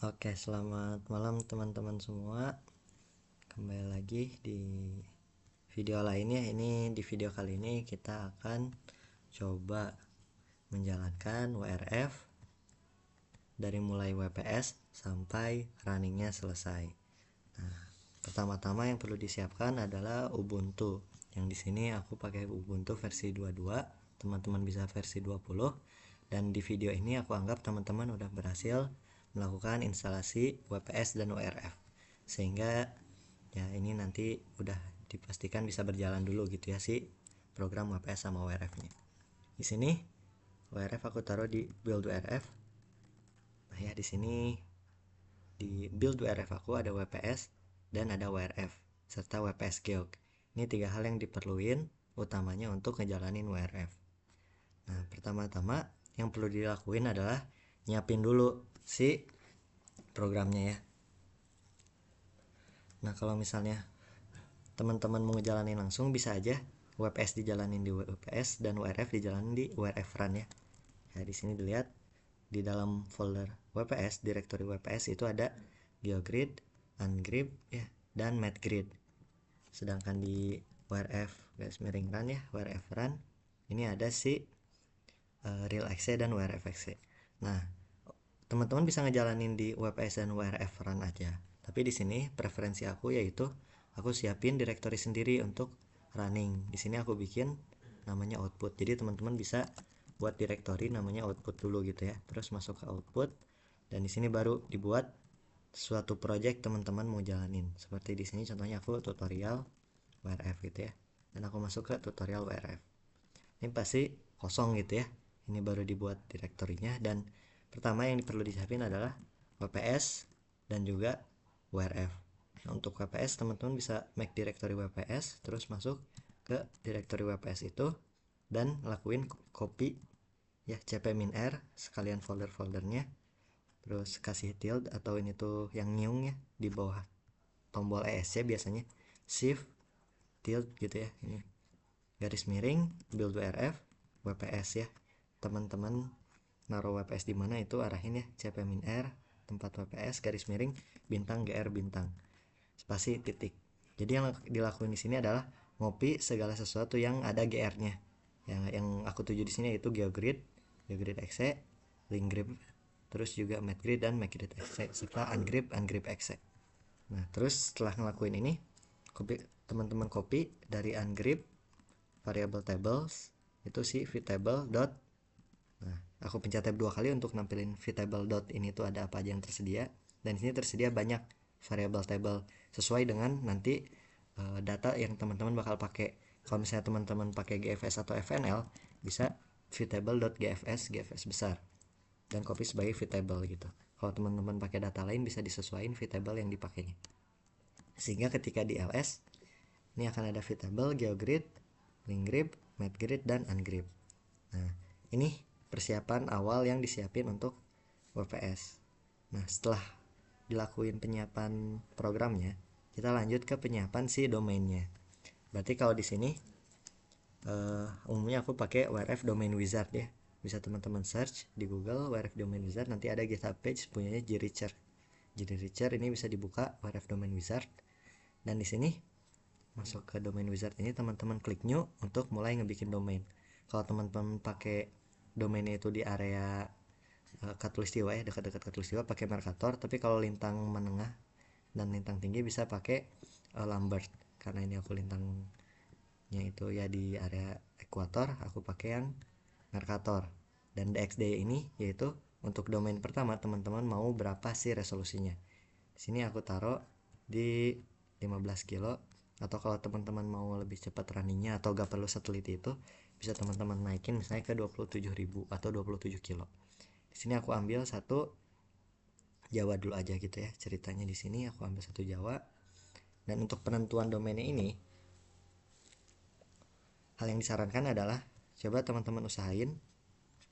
Oke, selamat malam teman-teman semua. Kembali lagi di video lainnya. Ini di video kali ini kita akan coba menjalankan WRF dari mulai WPS sampai runningnya selesai. Nah, pertama-tama yang perlu disiapkan adalah Ubuntu. Yang di sini aku pakai Ubuntu versi 22, teman-teman bisa versi 20. Dan di video ini aku anggap teman-teman udah berhasil melakukan instalasi WPS dan WRF, sehingga ya ini nanti udah dipastikan bisa berjalan dulu gitu ya si program WPS sama WRF-nya. Di sini WRF aku taruh di build WRF. Nah ya, di sini di build WRF aku ada WPS dan ada WRF serta WPS Geog. Ini tiga hal yang diperluin utamanya untuk ngejalanin WRF. Nah, pertama-tama yang perlu dilakuin adalah nyiapin dulu si programnya ya. Nah, kalau misalnya teman-teman mau ngejalanin langsung, bisa aja WPS dijalanin di WPS dan WRF dijalanin di WRF run ya. Ya, di sini dilihat di dalam folder WPS, direktori WPS itu ada GeoGrid, Ungrid ya, dan MathGrid. Sedangkan di WRF garis miring run ya, WRF run ini ada si real.exe dan WRF.exe. Nah, teman-teman bisa ngejalanin di WPS dan WRF run aja. Tapi di sini preferensi aku yaitu aku siapin direktori sendiri untuk running. Di sini aku bikin namanya output. Jadi teman-teman bisa buat direktori namanya output dulu gitu ya. Terus masuk ke output dan di sini baru dibuat suatu project teman-teman mau jalanin. Seperti di sini contohnya aku tutorial WRF gitu ya. Dan aku masuk ke tutorial WRF. Ini pasti kosong gitu ya. Ini baru dibuat direktorinya, dan pertama yang perlu disiapin adalah WPS dan juga WRF. Nah, untuk WPS teman-teman bisa make directory WPS, terus masuk ke directory WPS itu dan lakuin copy ya cp-min-r sekalian folder-foldernya, terus kasih tilde atau ini tuh yang nyiung ya di bawah tombol ESC biasanya shift tilde gitu ya, ini garis miring build WRF WPS ya. Teman-teman naruh WPS di mana itu arahin ya cp-min-r tempat WPS garis miring bintang gr bintang spasi titik. Jadi yang dilakuin di sini adalah ngopi segala sesuatu yang ada gr-nya. Yang aku tuju di sini yaitu GeoGrid, GeoGrid.exe, LinkGrid, terus juga MathGrid dan MathGrid.exe serta Ungrid.exe. Nah, terus setelah ngelakuin ini, teman-teman copy dari Ungrid variable tables itu si vtable dot. Nah, aku pencet tab 2 kali untuk nampilin vtable dot ini tuh ada apa aja yang tersedia, dan di sini tersedia banyak variable table sesuai dengan nanti data yang teman-teman bakal pakai. Kalau misalnya teman-teman pakai GFS atau FNL, bisa vtable.gfs besar dan copy sebagai vtable gitu. Kalau teman-teman pakai data lain bisa disesuaikan vtable yang dipakainya. Sehingga ketika di ls ini akan ada vtable, GeoGrid, LinkGrid, MathGrid, dan Ungrid. Nah, ini persiapan awal yang disiapin untuk WPS. Nah, setelah dilakuin penyiapan programnya, kita lanjut ke penyiapan si domainnya. Berarti kalau di sini umumnya aku pakai WRF Domain Wizard ya. Bisa teman-teman search di Google WRF Domain Wizard, nanti ada GitHub page punyanya JRicher. JRicher ini bisa dibuka WRF Domain Wizard, dan di sini masuk ke domain wizard ini teman-teman klik new untuk mulai ngebikin domain. Kalau teman-teman pakai domainnya itu di area Katulistiwa ya, dekat-dekat Katulistiwa pakai Mercator, tapi kalau lintang menengah dan lintang tinggi bisa pakai Lambert. Karena ini aku lintangnya itu ya di area ekuator, aku pakai yang Mercator. Dan DXD ini yaitu untuk domain pertama teman-teman mau berapa sih resolusinya. Di sini aku taruh di 15 kilo, atau kalau teman-teman mau lebih cepat runningnya atau gak perlu satelit itu bisa teman-teman naikin misalnya ke 27.000 atau 27 kilo. Di sini aku ambil satu Jawa dulu aja gitu ya ceritanya. Di sini aku ambil satu Jawa, dan untuk penentuan domainnya ini hal yang disarankan adalah coba teman-teman usahain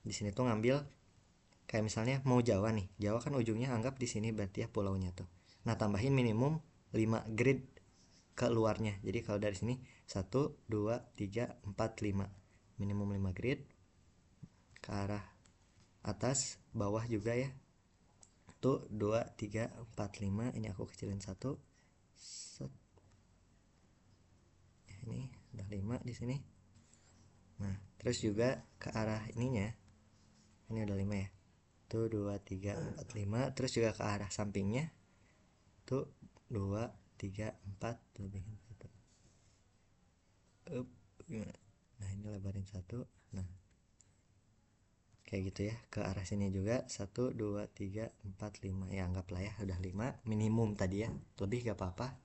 di sini tuh ngambil kayak misalnya mau Jawa nih, Jawa kan ujungnya anggap di sini berarti ya pulaunya tuh. Nah, tambahin minimum 5 grid ke luarnya. Jadi kalau dari sini 1 2 3 4 5, minimum 5 grid ke arah atas bawah juga ya. 1 2 3 4 5. Ini aku kecilin 1. Set. Ini udah 5 di sini. Nah, terus juga ke arah ininya. Ini udah 5 ya. Tuh 2 3 4 5. Terus juga ke arah sampingnya. Tuh 2 3 4 lebihin 1. Gimana? Nah, ini lebarin 1. Nah, kayak gitu ya. Ke arah sini juga 1 2 3 4 5. Ya anggaplah ya udah 5 minimum tadi ya. Lebih gak apa-apa.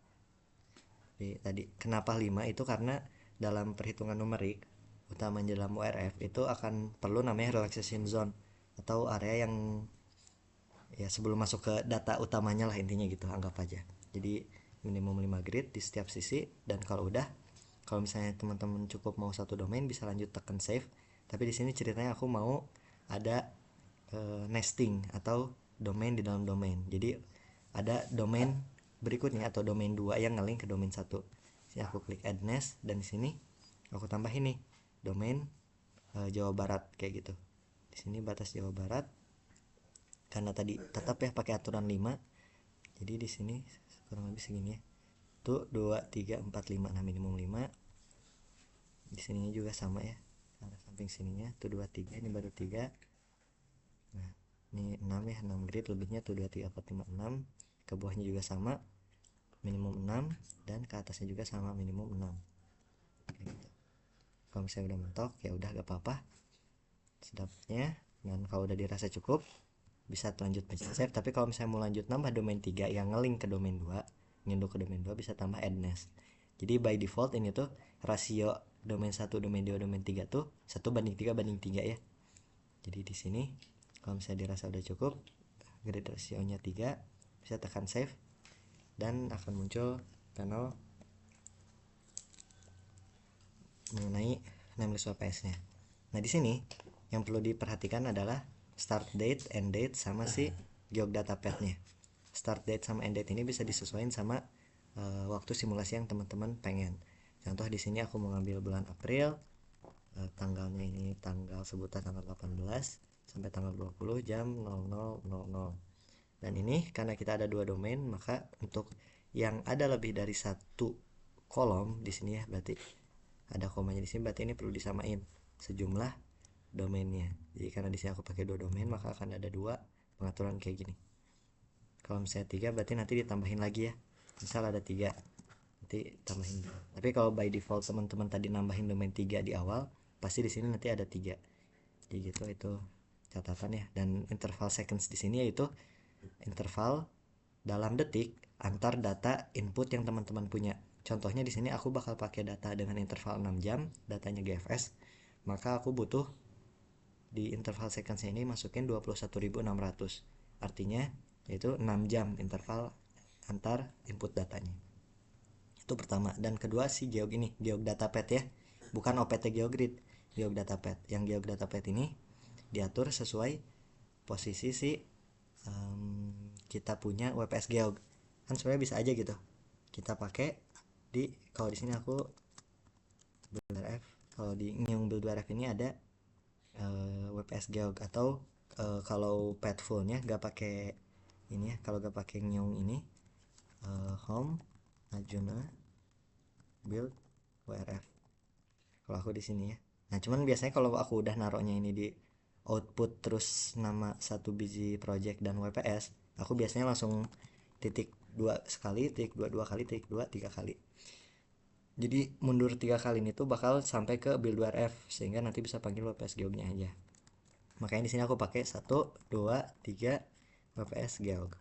Tadi kenapa 5 itu karena dalam perhitungan numerik utamanya dalam URF itu akan perlu namanya relaxation zone atau area yang ya sebelum masuk ke data utamanya lah, intinya gitu, anggap aja. Jadi minimum 5 grid di setiap sisi, dan kalau misalnya teman-teman cukup mau satu domain bisa lanjut tekan save. Tapi di sini ceritanya aku mau ada nesting atau domain di dalam domain. Jadi ada domain berikutnya atau domain 2 yang ngelink ke domain 1. Sini aku klik add nest, dan di sini aku tambah ini domain Jawa Barat kayak gitu. Di sini batas Jawa Barat karena tadi tetap ya pakai aturan 5. Jadi di sini kurang lebih segini ya. Tuh 2 3 4 5. Nah, minimum 5. Di sininya juga sama ya. Karena samping sininya tuh 2 3, ini baru 3. Nah, ini 6 ya, 6 grid lebihnya tuh 2 3 4 5 6. Ke bawahnya juga sama minimum 6, dan ke atasnya juga sama minimum 6. Kayak gitu. Kalau misalnya udah mentok ya udah gak apa-apa sedapnya, dan kalau udah dirasa cukup bisa lanjut pencet save. Tapi kalau misalnya mau lanjut nambah domain 3 yang ngelink ke domain 2, nyunduk ke domain 2, bisa tambah add nest. Jadi by default ini tuh rasio domain 1 domain 2 domain 3 tuh 1:3:3 ya. Jadi di sini kalau misalnya dirasa udah cukup grid rasionya 3, bisa tekan save dan akan muncul panel mengenai nameless WPS-nya. Nah, di sini yang perlu diperhatikan adalah start date, end date, sama si geodata path-nya. Start date sama end date ini bisa disesuaikan sama waktu simulasi yang teman-teman pengen. Contoh di sini aku mau ngambil bulan April, tanggalnya ini tanggal sebutan tanggal 18 sampai tanggal 20 jam 00:00. Dan ini karena kita ada 2 domain, maka untuk yang ada lebih dari 1 kolom di sini ya, berarti ada komanya di sini, berarti ini perlu disamain sejumlah domainnya. Jadi karena di sini aku pakai 2 domain, maka akan ada 2 pengaturan kayak gini. Kalau misalnya 3, berarti nanti ditambahin lagi ya. Misal ada 3, nanti tambahin. Tapi kalau by default teman-teman tadi nambahin domain 3 di awal, pasti di sini nanti ada 3. Jadi gitu, itu catatan ya. Dan interval seconds di sini yaitu interval dalam detik antar data input yang teman-teman punya. Contohnya di sini aku bakal pakai data dengan interval 6 jam, datanya GFS, maka aku butuh di interval seconds ini masukin 21.600. Artinya yaitu 6 jam interval antar input datanya. Itu pertama. Dan kedua si GeoDataPath ya, bukan OPT GeoGrid, GeoDataPath. Yang GeoDataPath ini diatur sesuai posisi si kita punya WPS Geog. Kan sebenarnya bisa aja gitu kita pakai kalau di sini aku build WRF, kalau di Nyung build WRF ini ada WPS Geog, atau kalau pathfulnya gak pakai ini ya, kalau gak pakai Nyung ini home Arjuna build WRF kalau aku di sini ya. Nah, cuman biasanya kalau aku udah naruhnya ini di output terus nama satu biji project dan WPS, aku biasanya langsung titik 2 sekali, titik 2 2 kali, titik 2 3 kali. Jadi mundur 3 kali ini tuh bakal sampai ke build WRF, sehingga nanti bisa panggil WPS Geognya aja. Makanya di sini aku pakai 1 2 3 WPS Geog.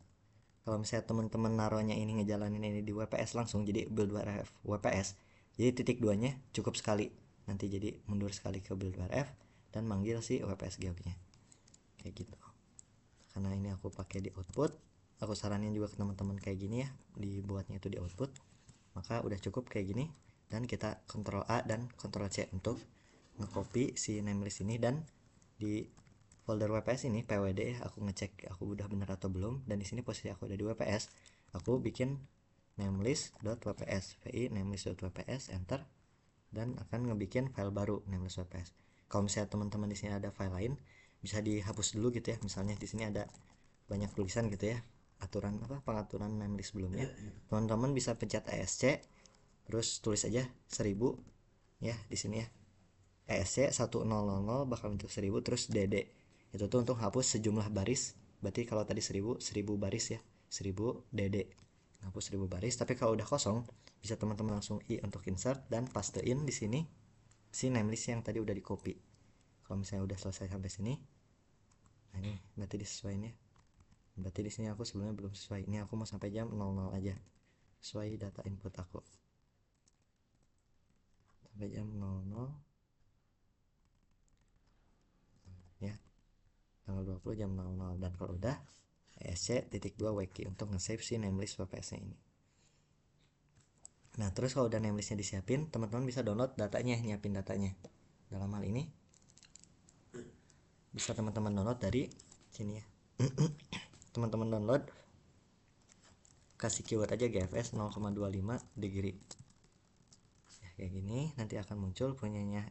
Kalau misalnya teman-teman naruhnya ini ngejalanin ini di WPS langsung, jadi build WRF WPS, jadi titik 2 nya cukup sekali, nanti jadi mundur sekali ke build WRF dan manggil si WPS Geognya kayak gitu. Karena ini aku pakai di output, aku saranin juga ke teman-teman kayak gini ya, dibuatnya itu di output, maka udah cukup kayak gini. Dan kita Ctrl A dan Ctrl C untuk nge-copy si namelist ini, dan di folder WPS ini PWD aku ngecek aku udah bener atau belum. Dan di sini posisi aku udah di WPS, aku bikin namelist.wps, vi namelist.wps, enter, dan akan ngebikin file baru namelist WPS. Kalau misalnya teman-teman di sini ada file lain, bisa dihapus dulu gitu ya. Misalnya di sini ada banyak tulisan gitu ya, aturan pengaturan nameless sebelumnya. Teman-teman bisa pencet ESC, terus tulis aja 1000 ya di sini ya. ESC 1000 bakal bentuk 1000, terus DD itu tuh untuk hapus sejumlah baris. Berarti kalau tadi 1000 baris ya, 1000 DD hapus 1000 baris. Tapi kalau udah kosong, bisa teman-teman langsung I untuk insert dan pastein di sini si nameless yang tadi udah di copy. Kalau misalnya udah selesai sampai sini, nah ini berarti disesuaiin ya. Berarti di sini aku sebelumnya belum sesuai. Ini aku mau sampai jam 00 aja. Sesuai data input aku. Sampai jam 00 ya. Tanggal 20 jam 00, dan kalau udah ESC.2 wiki untuk nge-save si nameless WPS-nya ini. Nah, terus kalau udah nameless-nya disiapin, teman-teman bisa download datanya, nyiapin datanya. Dalam hal ini bisa teman-teman download dari sini ya. Teman-teman download, kasih keyword aja GFS 0,25 degree ya, kayak gini. Nanti akan muncul punyanya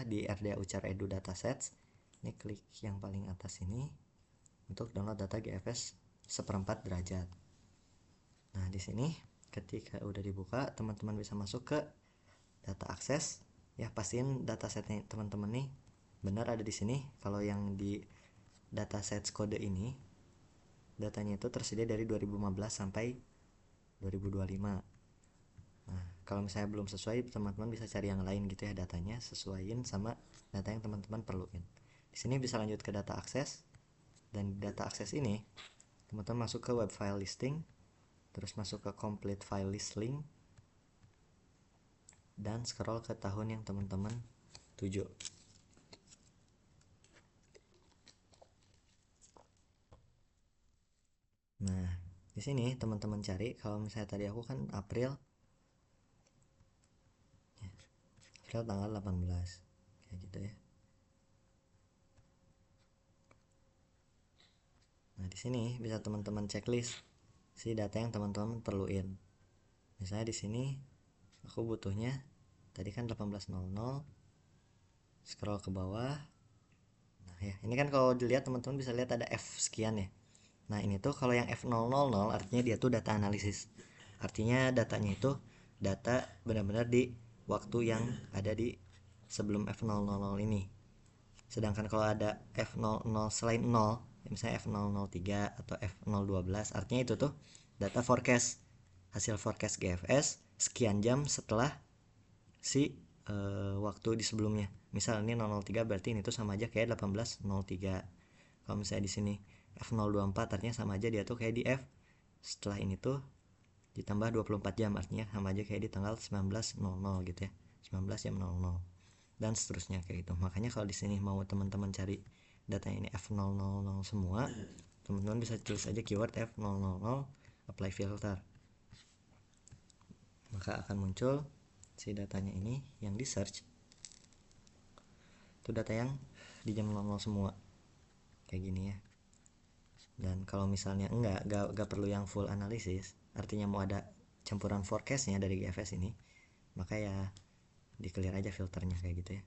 di RDA Ucar Edu Datasets. Ini klik yang paling atas ini untuk download data GFS 1/4 derajat. Nah, di sini ketika udah dibuka, teman-teman bisa masuk ke data akses ya. Pastiin datasetnya teman-teman nih benar ada di sini. Kalau yang di datasets kode ini, datanya itu tersedia dari 2015 sampai 2025. Nah, kalau misalnya belum sesuai, teman-teman bisa cari yang lain gitu ya, datanya sesuaiin sama data yang teman-teman perluin. Di sini bisa lanjut ke data akses, dan di data akses ini teman-teman masuk ke web file listing, terus masuk ke complete file list link, dan scroll ke tahun yang teman-teman tuju. Nah, di sini teman-teman cari, kalau misalnya tadi aku kan April tanggal 18 kayak gitu ya. Nah, di sini bisa teman-teman checklist si data yang teman-teman perluin. Misalnya di sini aku butuhnya tadi kan 18.00, scroll ke bawah. Nah, ya, ini kan kalau dilihat teman-teman bisa lihat ada F sekian ya. Nah, ini tuh kalau yang F000 artinya dia tuh data analisis. Artinya datanya itu data benar-benar di waktu yang ada di sebelum F000 ini. Sedangkan kalau ada F00 selain 0, misalnya F003 atau F012, artinya itu tuh data forecast, hasil forecast GFS sekian jam setelah si waktu di sebelumnya. Misal ini 003, berarti ini tuh sama aja kayak 18.03. Kalau misalnya di sini F024, artinya sama aja dia tuh kayak di F setelah ini tuh ditambah 24 jam, artinya sama aja kayak di tanggal 19.00 gitu ya, 19 jam 00, dan seterusnya kayak gitu. Makanya kalau di sini mau teman-teman cari data ini F000 semua, teman-teman bisa tulis aja keyword F000 apply filter, maka akan muncul si datanya ini yang di search. Itu data yang di jam 00 semua kayak gini ya. Dan kalau misalnya enggak perlu yang full analisis, artinya mau ada campuran forecastnya dari GFS ini, maka ya di clear aja filternya kayak gitu ya.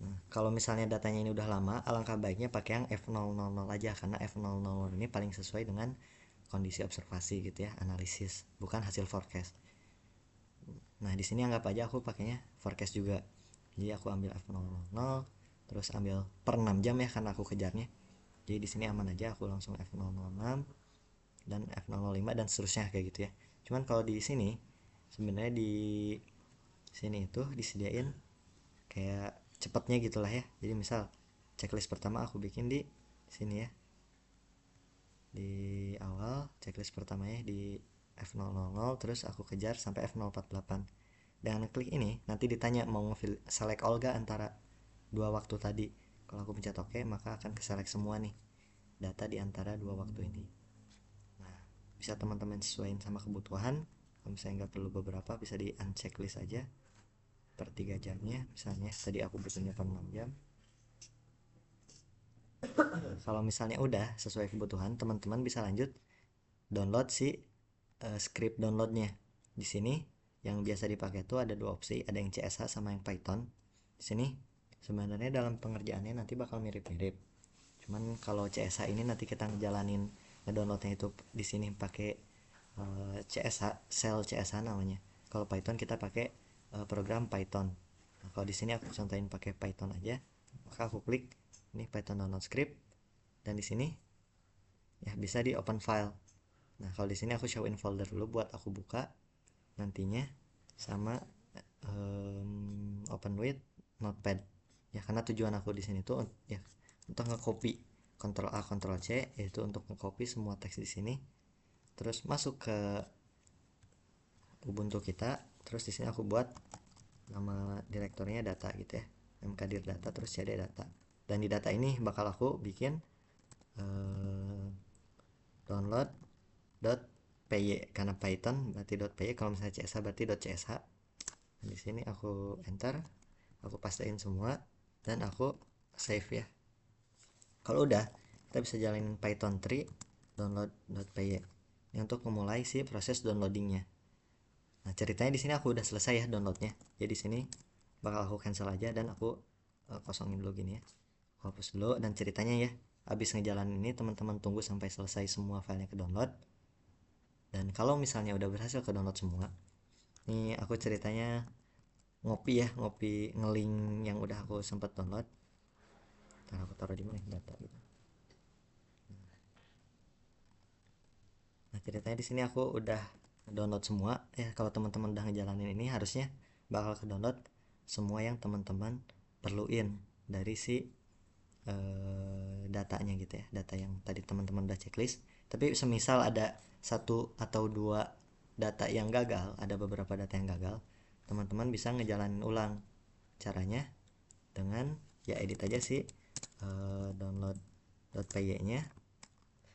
Nah, kalau misalnya datanya ini udah lama, alangkah baiknya pakai yang F000 aja, karena F000 ini paling sesuai dengan kondisi observasi gitu ya, analisis, bukan hasil forecast. Nah, di sini anggap aja aku pakainya forecast juga. Jadi aku ambil F000, terus ambil per 6 jam ya karena aku kejarnya. Jadi di sini aman aja, aku langsung F006 dan F005 dan seterusnya kayak gitu ya. Cuman kalau di sini sebenarnya di sini itu disediain kayak cepatnya gitulah ya. Jadi misal checklist pertama aku bikin di sini ya, di awal checklist pertamanya di F000, terus aku kejar sampai F048. Dengan klik ini nanti ditanya mau select all gak antara dua waktu tadi. Kalau aku pencet OK, maka akan keselect semua nih data di antara dua waktu ini. Nah, bisa teman-teman sesuaiin sama kebutuhan. Kalau misalnya nggak perlu beberapa, bisa di unchecklist aja per 3 jamnya. Misalnya tadi aku butuhnya per 6 jam. Kalau misalnya udah sesuai kebutuhan, teman-teman bisa lanjut download si script downloadnya. Di sini yang biasa dipakai tuh ada dua opsi, ada yang CSH sama yang Python. Di sini sebenarnya dalam pengerjaannya nanti bakal mirip-mirip, Cuman kalau CSH ini nanti kita ngejalanin ngedownloadnya itu di sini pakai CSH, shell CSH namanya. Kalau Python kita pakai program Python. Nah, kalau di sini aku contohin pakai Python aja. Maka aku klik ini Python download script, dan di sini ya bisa di open file. Nah, kalau di sini aku show in folder dulu buat aku buka nantinya sama open with notepad. Ya, karena tujuan aku di sini tuh ya untuk nge-copy, Ctrl A Ctrl C, yaitu untuk nge-copy semua teks di sini terus masuk ke Ubuntu kita. Terus di sini aku buat nama direktorinya data gitu ya, mkdir data terus cd data, dan di data ini bakal aku bikin download.py karena Python berarti .py, kalau misalnya CSH berarti .csh. Di sini aku enter, aku pastein semua dan aku save ya. Kalau udah, kita bisa jalanin Python 3 download.py ini untuk memulai si proses downloadingnya. Nah, ceritanya di sini aku udah selesai ya downloadnya. Jadi di sini bakal aku cancel aja dan aku kosongin dulu gini ya. Aku hapus dulu, dan ceritanya ya, habis ngejalanin ini teman-teman tunggu sampai selesai semua filenya ke download. Dan kalau misalnya udah berhasil ke download semua, ini aku ceritanya ngopi ya, ngopi ngelink yang udah aku sempat download. Ntar aku taruh di mana data gitu. Nah, ceritanya di sini aku udah download semua ya. Kalau teman-teman udah ngejalanin ini harusnya bakal ke download semua yang teman-teman perluin dari si datanya gitu ya, data yang tadi teman-teman udah checklist. Tapi semisal ada satu atau dua data yang gagal, ada beberapa data yang gagal, teman-teman bisa ngejalanin ulang. Caranya dengan ya edit aja sih download.py nya,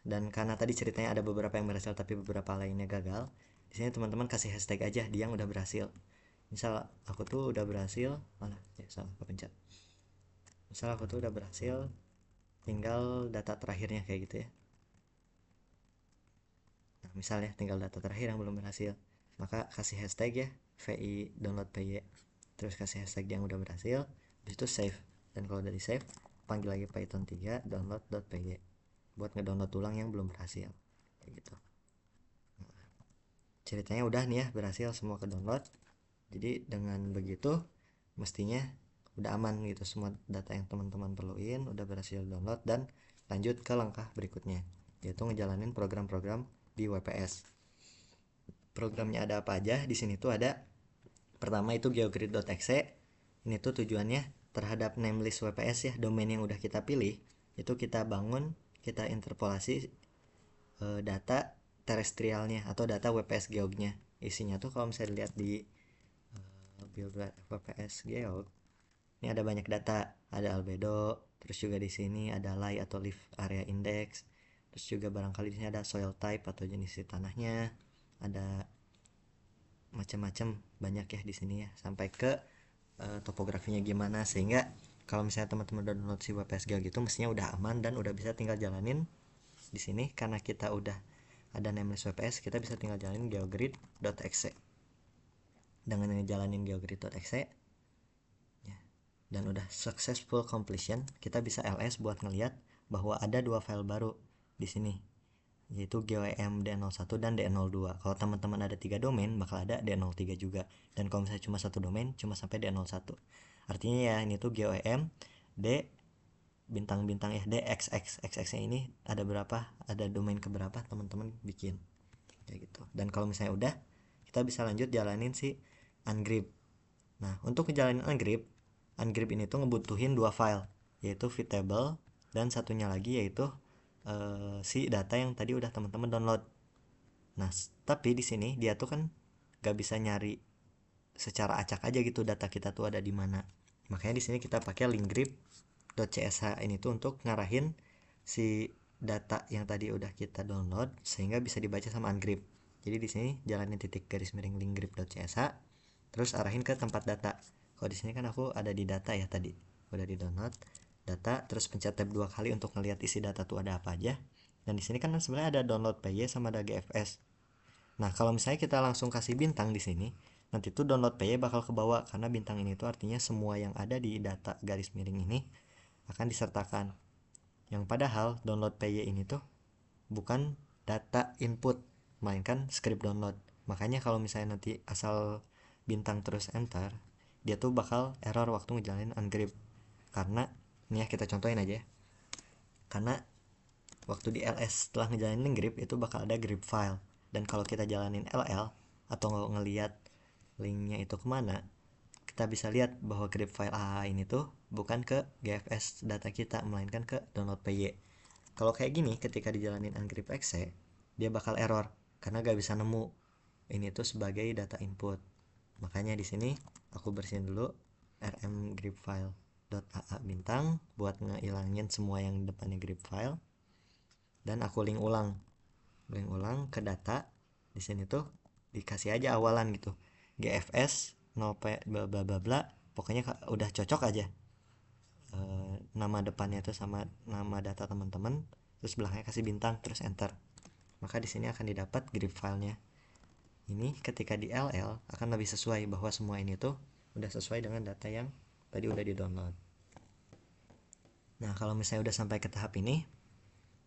dan karena tadi ceritanya ada beberapa yang berhasil tapi beberapa lainnya gagal, di sini teman-teman kasih hashtag aja di yang udah berhasil. Misal aku tuh udah berhasil, mana ya salah kepencet. Misal aku tuh udah berhasil, tinggal data terakhirnya kayak gitu ya. Nah, misalnya tinggal data terakhir yang belum berhasil, maka kasih hashtag ya vi download py, terus kasih hashtag yang udah berhasil, habis itu save. Dan kalau udah di save, panggil lagi python 3 download.py buat ngedownload ulang yang belum berhasil kayak gitu. Nah, ceritanya udah nih ya, berhasil semua ke download. Jadi dengan begitu mestinya udah aman gitu, semua data yang teman-teman perluin udah berhasil download, dan lanjut ke langkah berikutnya, yaitu ngejalanin program-program di WPS. Programnya ada apa aja di sini tuh ada, pertama itu geogrid.exe. Ini tuh tujuannya terhadap namelist WPS ya, domain yang udah kita pilih itu kita bangun, kita interpolasi data terestrialnya atau data WPS geognya. Isinya tuh kalau misalnya dilihat di build WPS geog, ini ada banyak data, ada albedo, terus juga di sini ada lie atau leaf area index, terus juga barangkali di sini ada soil type atau jenis tanahnya, ada macam-macam banyak ya di sini ya, sampai ke topografinya gimana, sehingga kalau misalnya teman-teman udah download si WPS Geo gitu mestinya udah aman dan udah bisa tinggal jalanin di sini. Karena kita udah ada nameless WPS, kita bisa tinggal jalanin geogrid.exe. Dengan ngejalanin geogrid.exe ya, dan udah successful completion, kita bisa ls buat ngelihat bahwa ada dua file baru di sini, yaitu GOM D01 dan D02. Kalau teman-teman ada 3 domain bakal ada D03 juga, dan kalau misalnya cuma satu domain cuma sampai D01. Artinya ya ini tuh GOM D bintang-bintang ya, DXX nya ini ada berapa, ada domain keberapa teman-teman bikin kayak gitu. Dan kalau misalnya udah, kita bisa lanjut jalanin si ungrip. Nah, untuk ngejalanin ungrip ini tuh ngebutuhin dua file, yaitu vtable dan satunya lagi yaitu si data yang tadi udah teman-teman download. Nah, tapi di sini dia tuh kan gak bisa nyari secara acak aja gitu data kita tuh ada di mana. Makanya di sini kita pakai linkgrip.csh ini tuh untuk ngarahin si data yang tadi udah kita download sehingga bisa dibaca sama ungrip. Jadi di sini jalanin titik garis miring linkgrip.csh, terus arahin ke tempat data. Kalau di sini kan aku ada di data ya, tadi udah di download data, terus pencet tab 2 kali untuk ngelihat isi data tuh ada apa aja. Dan di sini kan sebenarnya ada download py sama ada gfs. Nah, kalau misalnya kita langsung kasih bintang di sini, nanti tuh download py bakal ke bawah, karena bintang ini tuh artinya semua yang ada di data garis miring ini akan disertakan. Yang padahal download PY ini tuh bukan data input, melainkan script download. Makanya kalau misalnya nanti asal bintang terus enter, dia tuh bakal error waktu ngejalanin ungrip. Karena ini ya, kita contohin aja ya. Karena waktu di ls setelah ngejalanin grip itu bakal ada grip file, dan kalau kita jalanin ll atau ngelihat linknya itu kemana, kita bisa lihat bahwa grip file AHA ini tuh bukan ke GFS data kita, melainkan ke download PY. Kalau kayak gini, ketika dijalanin ungrip exe, dia bakal error karena gak bisa nemu ini tuh sebagai data input. Makanya di sini aku bersihin dulu rm grip file .aa bintang buat ngilangin semua yang depannya grip file, dan aku link ulang ke data. Di sini tuh dikasih aja awalan gitu, GFS 0p bla bla bla bla, pokoknya udah cocok aja nama depannya itu sama nama data teman-teman, terus belakangnya kasih bintang terus enter. Maka di sini akan didapat grip filenya. Ini ketika di LL akan lebih sesuai bahwa semua ini tuh udah sesuai dengan data yang tadi udah di-download. Nah, kalau misalnya udah sampai ke tahap ini,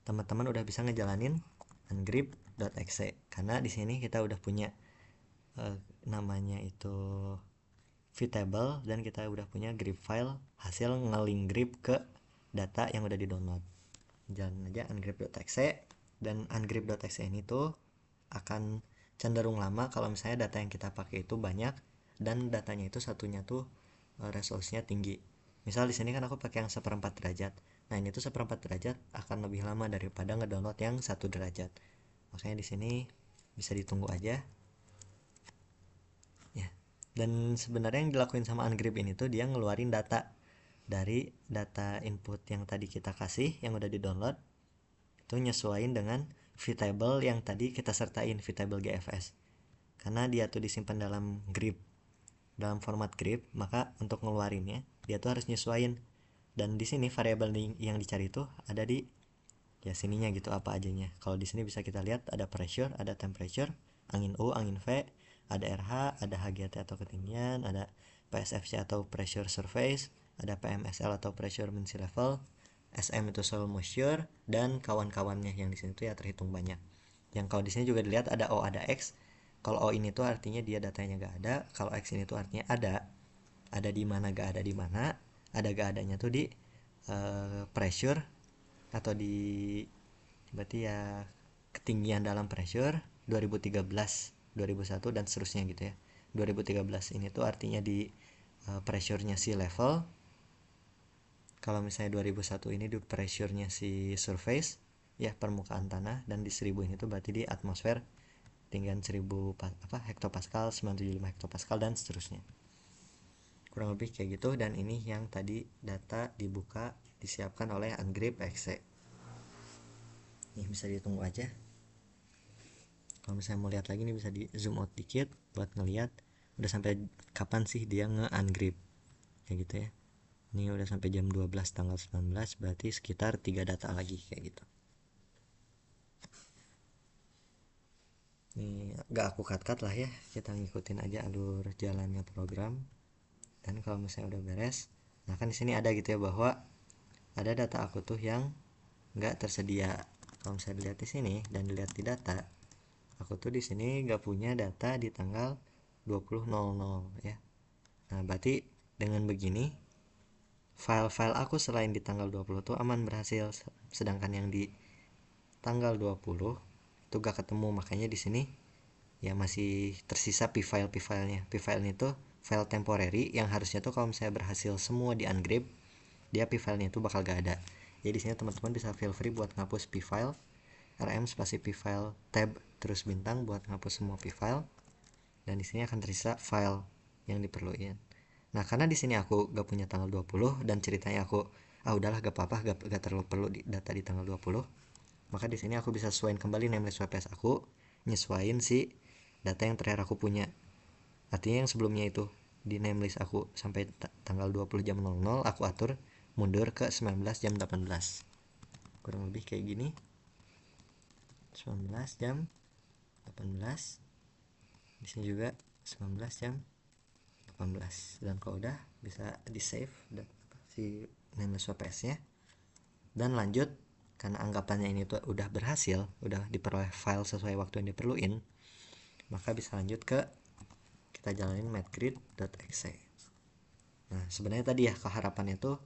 teman-teman udah bisa ngejalanin ungrip.exe karena di sini kita udah punya namanya itu vtable, dan kita udah punya grip file hasil ngelink grip ke data yang udah di-download. Jalan aja ungrip.exe, dan ungrip.exe ini tuh akan cenderung lama kalau misalnya data yang kita pakai itu banyak dan datanya itu satunya tuh resolusinya tinggi. Misal di sini kan aku pakai yang 1/4 derajat. Nah, ini tuh 1/4 derajat akan lebih lama daripada ngedownload yang 1 derajat. Makanya di sini bisa ditunggu aja. Ya. Dan sebenarnya yang dilakuin sama ungrip ini tuh dia ngeluarin data dari data input yang tadi kita kasih yang udah di-download, itu nyesuaiin dengan vtable yang tadi kita sertain, vtable GFS. Karena dia tuh disimpan dalam grip, dalam format grip, maka untuk ngeluarinnya dia tuh harus nyesuaiin. Dan di sini variabel yang dicari itu ada di ya sininya gitu, apa ajanya. Kalau di sini bisa kita lihat ada pressure, ada temperature, angin U, angin V, ada RH, ada HGT atau ketinggian, ada PSFC atau pressure surface, ada PMSL atau pressure mean sea level, SM itu soil moisture, dan kawan-kawannya yang di sini tuh ya terhitung banyak. Yang kalau di sini juga dilihat ada O, ada X. Kalau O ini tuh artinya dia datanya gak ada, kalau X ini tuh artinya ada di mana gak ada di mana, ada gak adanya tuh di pressure atau di berarti ya ketinggian dalam pressure 2013, 2001 dan seterusnya gitu ya. 2013 ini tuh artinya di pressure-nya sea level. Kalau misalnya 2001 ini di pressure-nya si surface ya, permukaan tanah, dan di 1000 ini tuh berarti di atmosfer tinggian 1000 hektopascal, 975 hektopascal dan seterusnya. Kurang lebih kayak gitu. Dan ini yang tadi data dibuka disiapkan oleh ungrip.exe. Ini bisa ditunggu aja. Kalau misalnya mau lihat lagi nih bisa di zoom out dikit buat ngelihat udah sampai kapan sih dia nge-ungrip kayak gitu ya. Ini udah sampai jam 12 tanggal 19, berarti sekitar 3 data lagi kayak gitu. Ini gak aku cut lah ya, kita ngikutin aja alur jalannya program. Dan kalau misalnya udah beres, nah kan di sini ada gitu ya bahwa ada data aku tuh yang nggak tersedia. Kalau misalnya dilihat di sini dan dilihat di data, aku tuh di sini nggak punya data di tanggal 20.00 ya. Nah, berarti dengan begini file-file aku selain di tanggal 20 tuh aman berhasil, sedangkan yang di tanggal 20 itu gak ketemu. Makanya di sini ya masih tersisa p-filenya. P-file itu file temporary yang harusnya tuh kalau misalnya berhasil semua di ungrip, dia p-filenya itu bakal gak ada. Jadi di sini teman-teman bisa feel free buat ngapus p-file, rm spasi p-file tab terus bintang buat ngapus semua p-file, dan di sini akan tersisa file yang diperluin. Nah, karena di sini aku gak punya tanggal 20 dan ceritanya aku udahlah gak apa-apa, gak terlalu perlu data di tanggal 20, maka di sini aku bisa sesuaiin kembali nameless WPS aku, nyesuaiin si data yang terakhir aku punya. Artinya yang sebelumnya itu di nameless aku sampai tanggal 20 jam 00, aku atur mundur ke 19 jam 18. Kurang lebih kayak gini. 19 jam 18. Di sini juga 19 jam 18. Dan kalau udah bisa di save si nameless WPS nya. Dan lanjut, karena anggapannya ini tuh udah berhasil, udah diperoleh file sesuai waktu yang diperluin, maka bisa lanjut ke kita jalanin matgrid.exe. Nah, sebenarnya tadi ya keharapannya tuh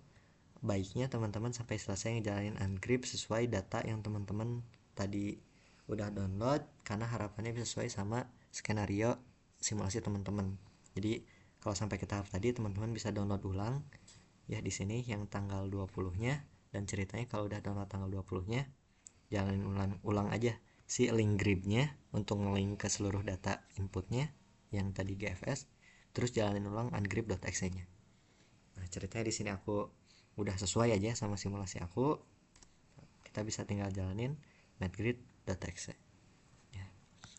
baiknya teman-teman sampai selesai ngejalanin ungrip sesuai data yang teman-teman tadi udah download, karena harapannya bisa sesuai sama skenario simulasi teman-teman. Jadi kalau sampai ke tahap tadi teman-teman bisa download ulang ya di sini yang tanggal 20-nya, dan ceritanya kalau udah download tanggal 20-nya jalanin ulang aja si link gripnya untuk ngelink ke seluruh data inputnya yang tadi GFS, terus jalanin ulang ungrip.exe nya. Nah, ceritanya di sini aku udah sesuai aja sama simulasi aku, kita bisa tinggal jalanin matgrid.exe ya.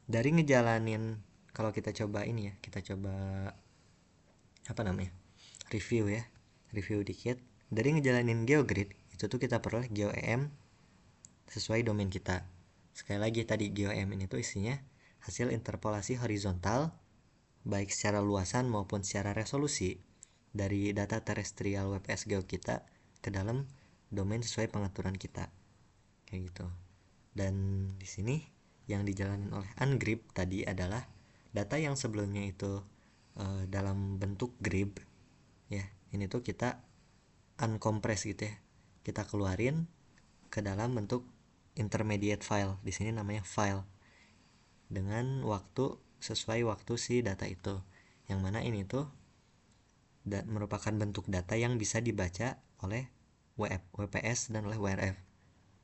Dari ngejalanin, kalau kita coba ini ya, kita coba apa namanya, review dikit. Dari ngejalanin GeoGrid itu tuh kita peroleh GeoEM sesuai domain kita. Sekali lagi tadi GeoEM ini tuh isinya hasil interpolasi horizontal baik secara luasan maupun secara resolusi dari data terestrial WPS Geo kita ke dalam domain sesuai pengaturan kita, kayak gitu. Dan di sini yang dijalanin oleh ungrip tadi adalah data yang sebelumnya itu dalam bentuk grib ya, ini tuh kita uncompress gitu ya, kita keluarin ke dalam bentuk intermediate file, di sini namanya file, dengan waktu sesuai waktu si data itu, yang mana ini tuh merupakan bentuk data yang bisa dibaca oleh WPS dan oleh WRF.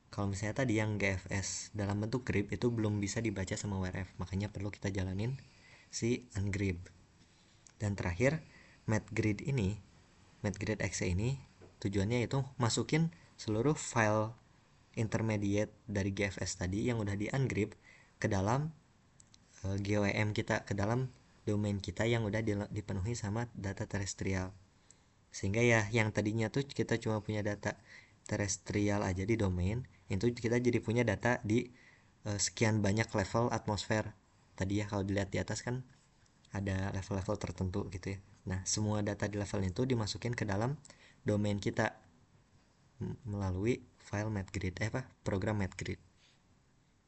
Kalau misalnya tadi yang GFS dalam bentuk grip itu belum bisa dibaca sama WRF, makanya perlu kita jalanin si ungrip. Dan terakhir matgrid.exe ini tujuannya itu masukin seluruh file intermediate dari GFS tadi yang udah di ungrip ke dalam GeoEM kita, ke dalam domain kita yang udah dipenuhi sama data terestrial. Sehingga ya yang tadinya tuh kita cuma punya data terestrial aja di domain, itu kita jadi punya data di sekian banyak level atmosfer. Tadi ya kalau dilihat di atas kan ada level-level tertentu gitu ya. Nah, semua data di level itu dimasukin ke dalam domain kita melalui file program matgrid.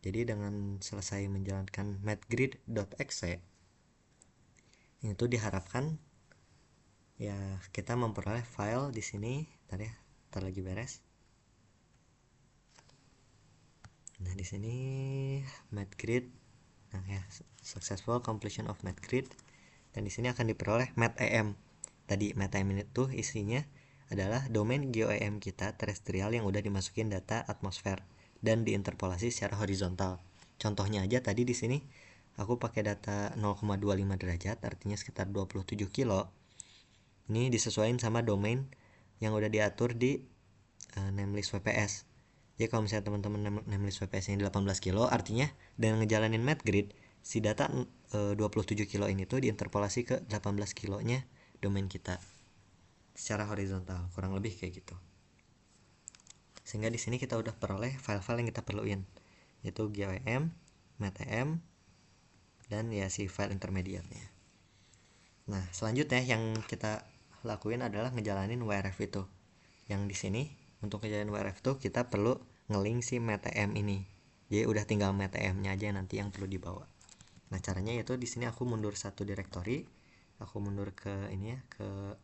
Jadi dengan selesai menjalankan matgrid.exe itu diharapkan ya kita memperoleh file di sini. Ntar lagi beres. Nah, di sini matgrid. Nah, ya, successful completion of matgrid. Dan di sini akan diperoleh matem. Tadi matem itu isinya adalah domain GeoEM kita terestrial yang udah dimasukin data atmosfer dan diinterpolasi secara horizontal. Contohnya aja tadi di sini aku pakai data 0,25 derajat, artinya sekitar 27 kilo. Ini disesuaikan sama domain yang udah diatur di namelist WPS. Jadi kalau misalnya teman-teman namelist WPS yang 18 kilo, artinya dengan ngejalanin matgrid, si data 27 kilo ini tuh diinterpolasi ke 18 kilonya domain kita secara horizontal, kurang lebih kayak gitu. Sehingga di sini kita udah peroleh file-file yang kita perluin, yaitu GeoEM, matem, dan ya si file intermediate-nya. Nah, selanjutnya yang kita lakuin adalah ngejalanin WRF itu. Yang di sini untuk ngejalanin WRF itu kita perlu ngelink si matem ini. Jadi udah tinggal matem-nya aja nanti yang perlu dibawa. Nah, caranya yaitu di sini aku mundur satu directory, aku mundur ke ini ya, ke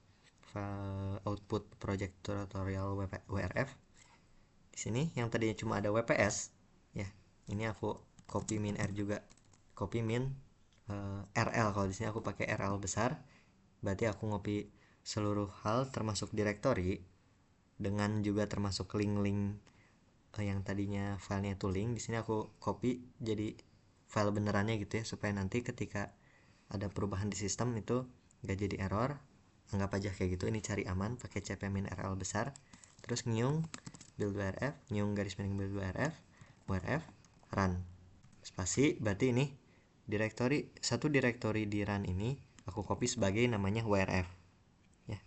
file output project tutorial WRF. Di sini yang tadinya cuma ada WPS ya, ini aku copy min R juga, copy min RL. Kalau di sini aku pakai RL besar, berarti aku ngopi seluruh hal termasuk directory dengan juga termasuk link-link yang tadinya filenya itu link. Di sini aku copy jadi file benerannya gitu ya, supaya nanti ketika ada perubahan di sistem itu nggak jadi error. Anggap aja kayak gitu, ini cari aman pakai cpmin RL besar, terus nyung build WRF, nyung garis miring build WRF run spasi, berarti ini satu directory di run ini aku copy sebagai namanya WRF ya,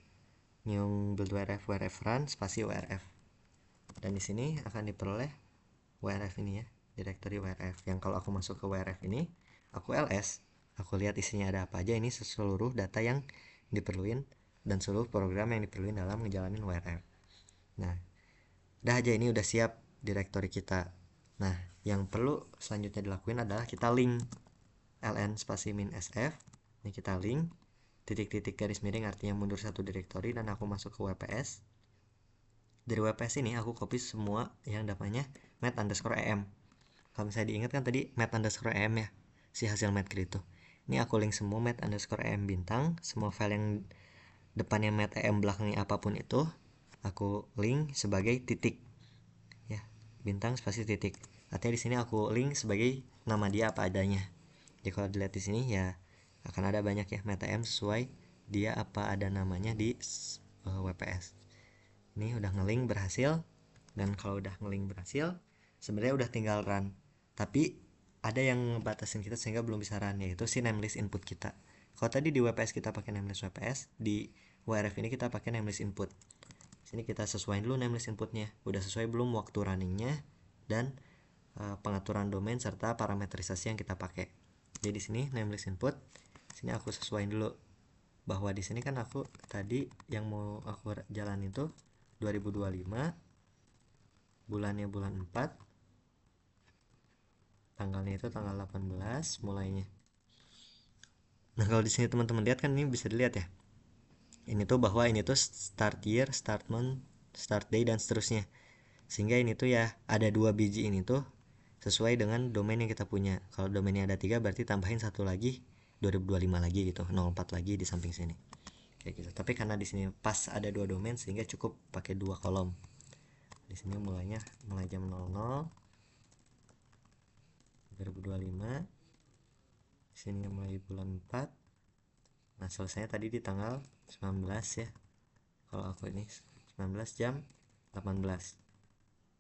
nyung build WRF run spasi WRF. Dan di sini akan diperoleh WRF ini ya, directory WRF, yang kalau aku masuk ke WRF ini, aku ls, aku lihat isinya ada apa aja. Ini seluruh data yang diperluin dan seluruh program yang diperluin dalam ngejalanin WRF. Nah, Udah aja, ini udah siap directory kita. Nah, yang perlu selanjutnya dilakuin adalah kita link ln spasi min sf. Ini kita link titik-titik garis miring artinya mundur satu directory, dan aku masuk ke WPS. Dari WPS ini aku copy semua yang namanya met_em. Kalau misalnya diingat kan tadi met_em ya, si hasil metgrid itu. Ini aku link semua met_em bintang, semua file yang depannya met_em belakangnya apapun itu aku link sebagai titik ya, bintang spasi titik. Artinya di sini aku link sebagai nama dia apa adanya. Jadi kalau dilihat di sini ya akan ada banyak ya met_em sesuai dia apa ada namanya di WPS. Ini udah ngelink berhasil, dan kalau udah ngelink berhasil sebenarnya udah tinggal run. Tapi ada yang ngebatasin kita sehingga belum bisa run, yaitu si nameless input kita. Kalau tadi di WPS kita pakai nameless WPS, di WRF ini kita pakai nameless input. Sini kita sesuaiin dulu nameless inputnya, udah sesuai belum waktu runningnya dan pengaturan domain serta parametrisasi yang kita pakai. Jadi di sini nameless input, sini aku sesuaiin dulu bahwa di sini kan aku tadi yang mau aku jalan itu 2025, bulannya bulan 4, tanggalnya itu tanggal 18 mulainya. Nah, kalau di sini teman-teman lihat kan ini bisa dilihat ya. Ini tuh bahwa ini tuh start year, start month, start day dan seterusnya. Sehingga ini tuh ya ada 2 biji ini tuh sesuai dengan domain yang kita punya. Kalau domainnya ada 3 berarti tambahin satu lagi 2025 lagi gitu, 04 lagi di samping sini. Kayak gitu. Tapi karena di sini pas ada 2 domain sehingga cukup pakai 2 kolom. Di sini mulai jam 00 2025. Di sini mulai bulan 4. Nah, selesainya tadi di tanggal 19 ya. Kalau aku ini 19 jam 18.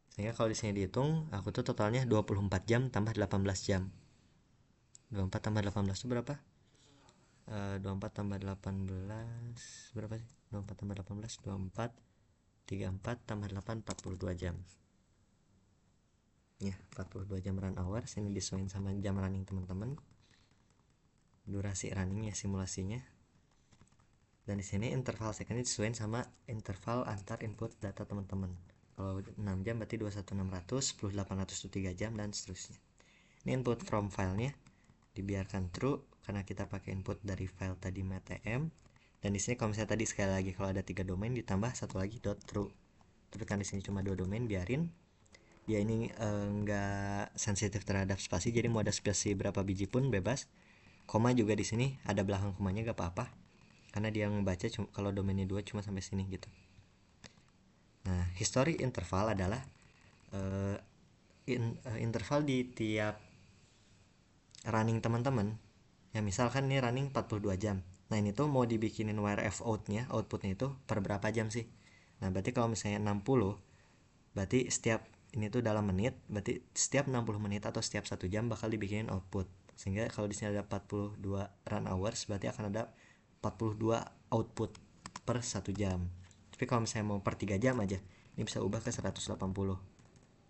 Sehingga kalau di sini dihitung, aku tuh totalnya 24 jam tambah 18 jam. 24 tambah 18 itu berapa? 24 tambah 18 berapa sih? 24 tambah 18 24 34 tambah 8 42 jam. Ya, 42 jam run hours. Ini disesuaikan sama jam running teman-teman. Durasi runningnya simulasinya. Dan di sini interval secondnya disesuaikan sama interval antar input data teman-teman. Kalau 6 jam berarti 21600, 10800 itu 3 jam dan seterusnya. Ini input from filenya dibiarkan true karena kita pakai input dari file tadi met_em. Dan di sini kalau misalnya tadi sekali lagi kalau ada 3 domain ditambah satu lagi .true. Tapi kan di sini cuma 2 domain, biarin. Dia ini enggak sensitif terhadap spasi, jadi mau ada spasi berapa biji pun bebas. Koma juga di sini ada belakang komanya gak apa-apa. Karena dia ngebaca kalau domainnya 2 cuma sampai sini gitu. Nah, history interval adalah interval di tiap running teman-teman. Ya misalkan ini running 42 jam. Nah, ini tuh mau dibikinin WRF outputnya itu per berapa jam sih? Nah, berarti kalau misalnya 60, berarti setiap ini tuh dalam menit, berarti setiap 60 menit atau setiap 1 jam bakal dibikinin output. Sehingga kalau di sini ada 42 run hours, berarti akan ada 42 output per 1 jam. Tapi kalau misalnya mau per 3 jam aja, ini bisa ubah ke 180.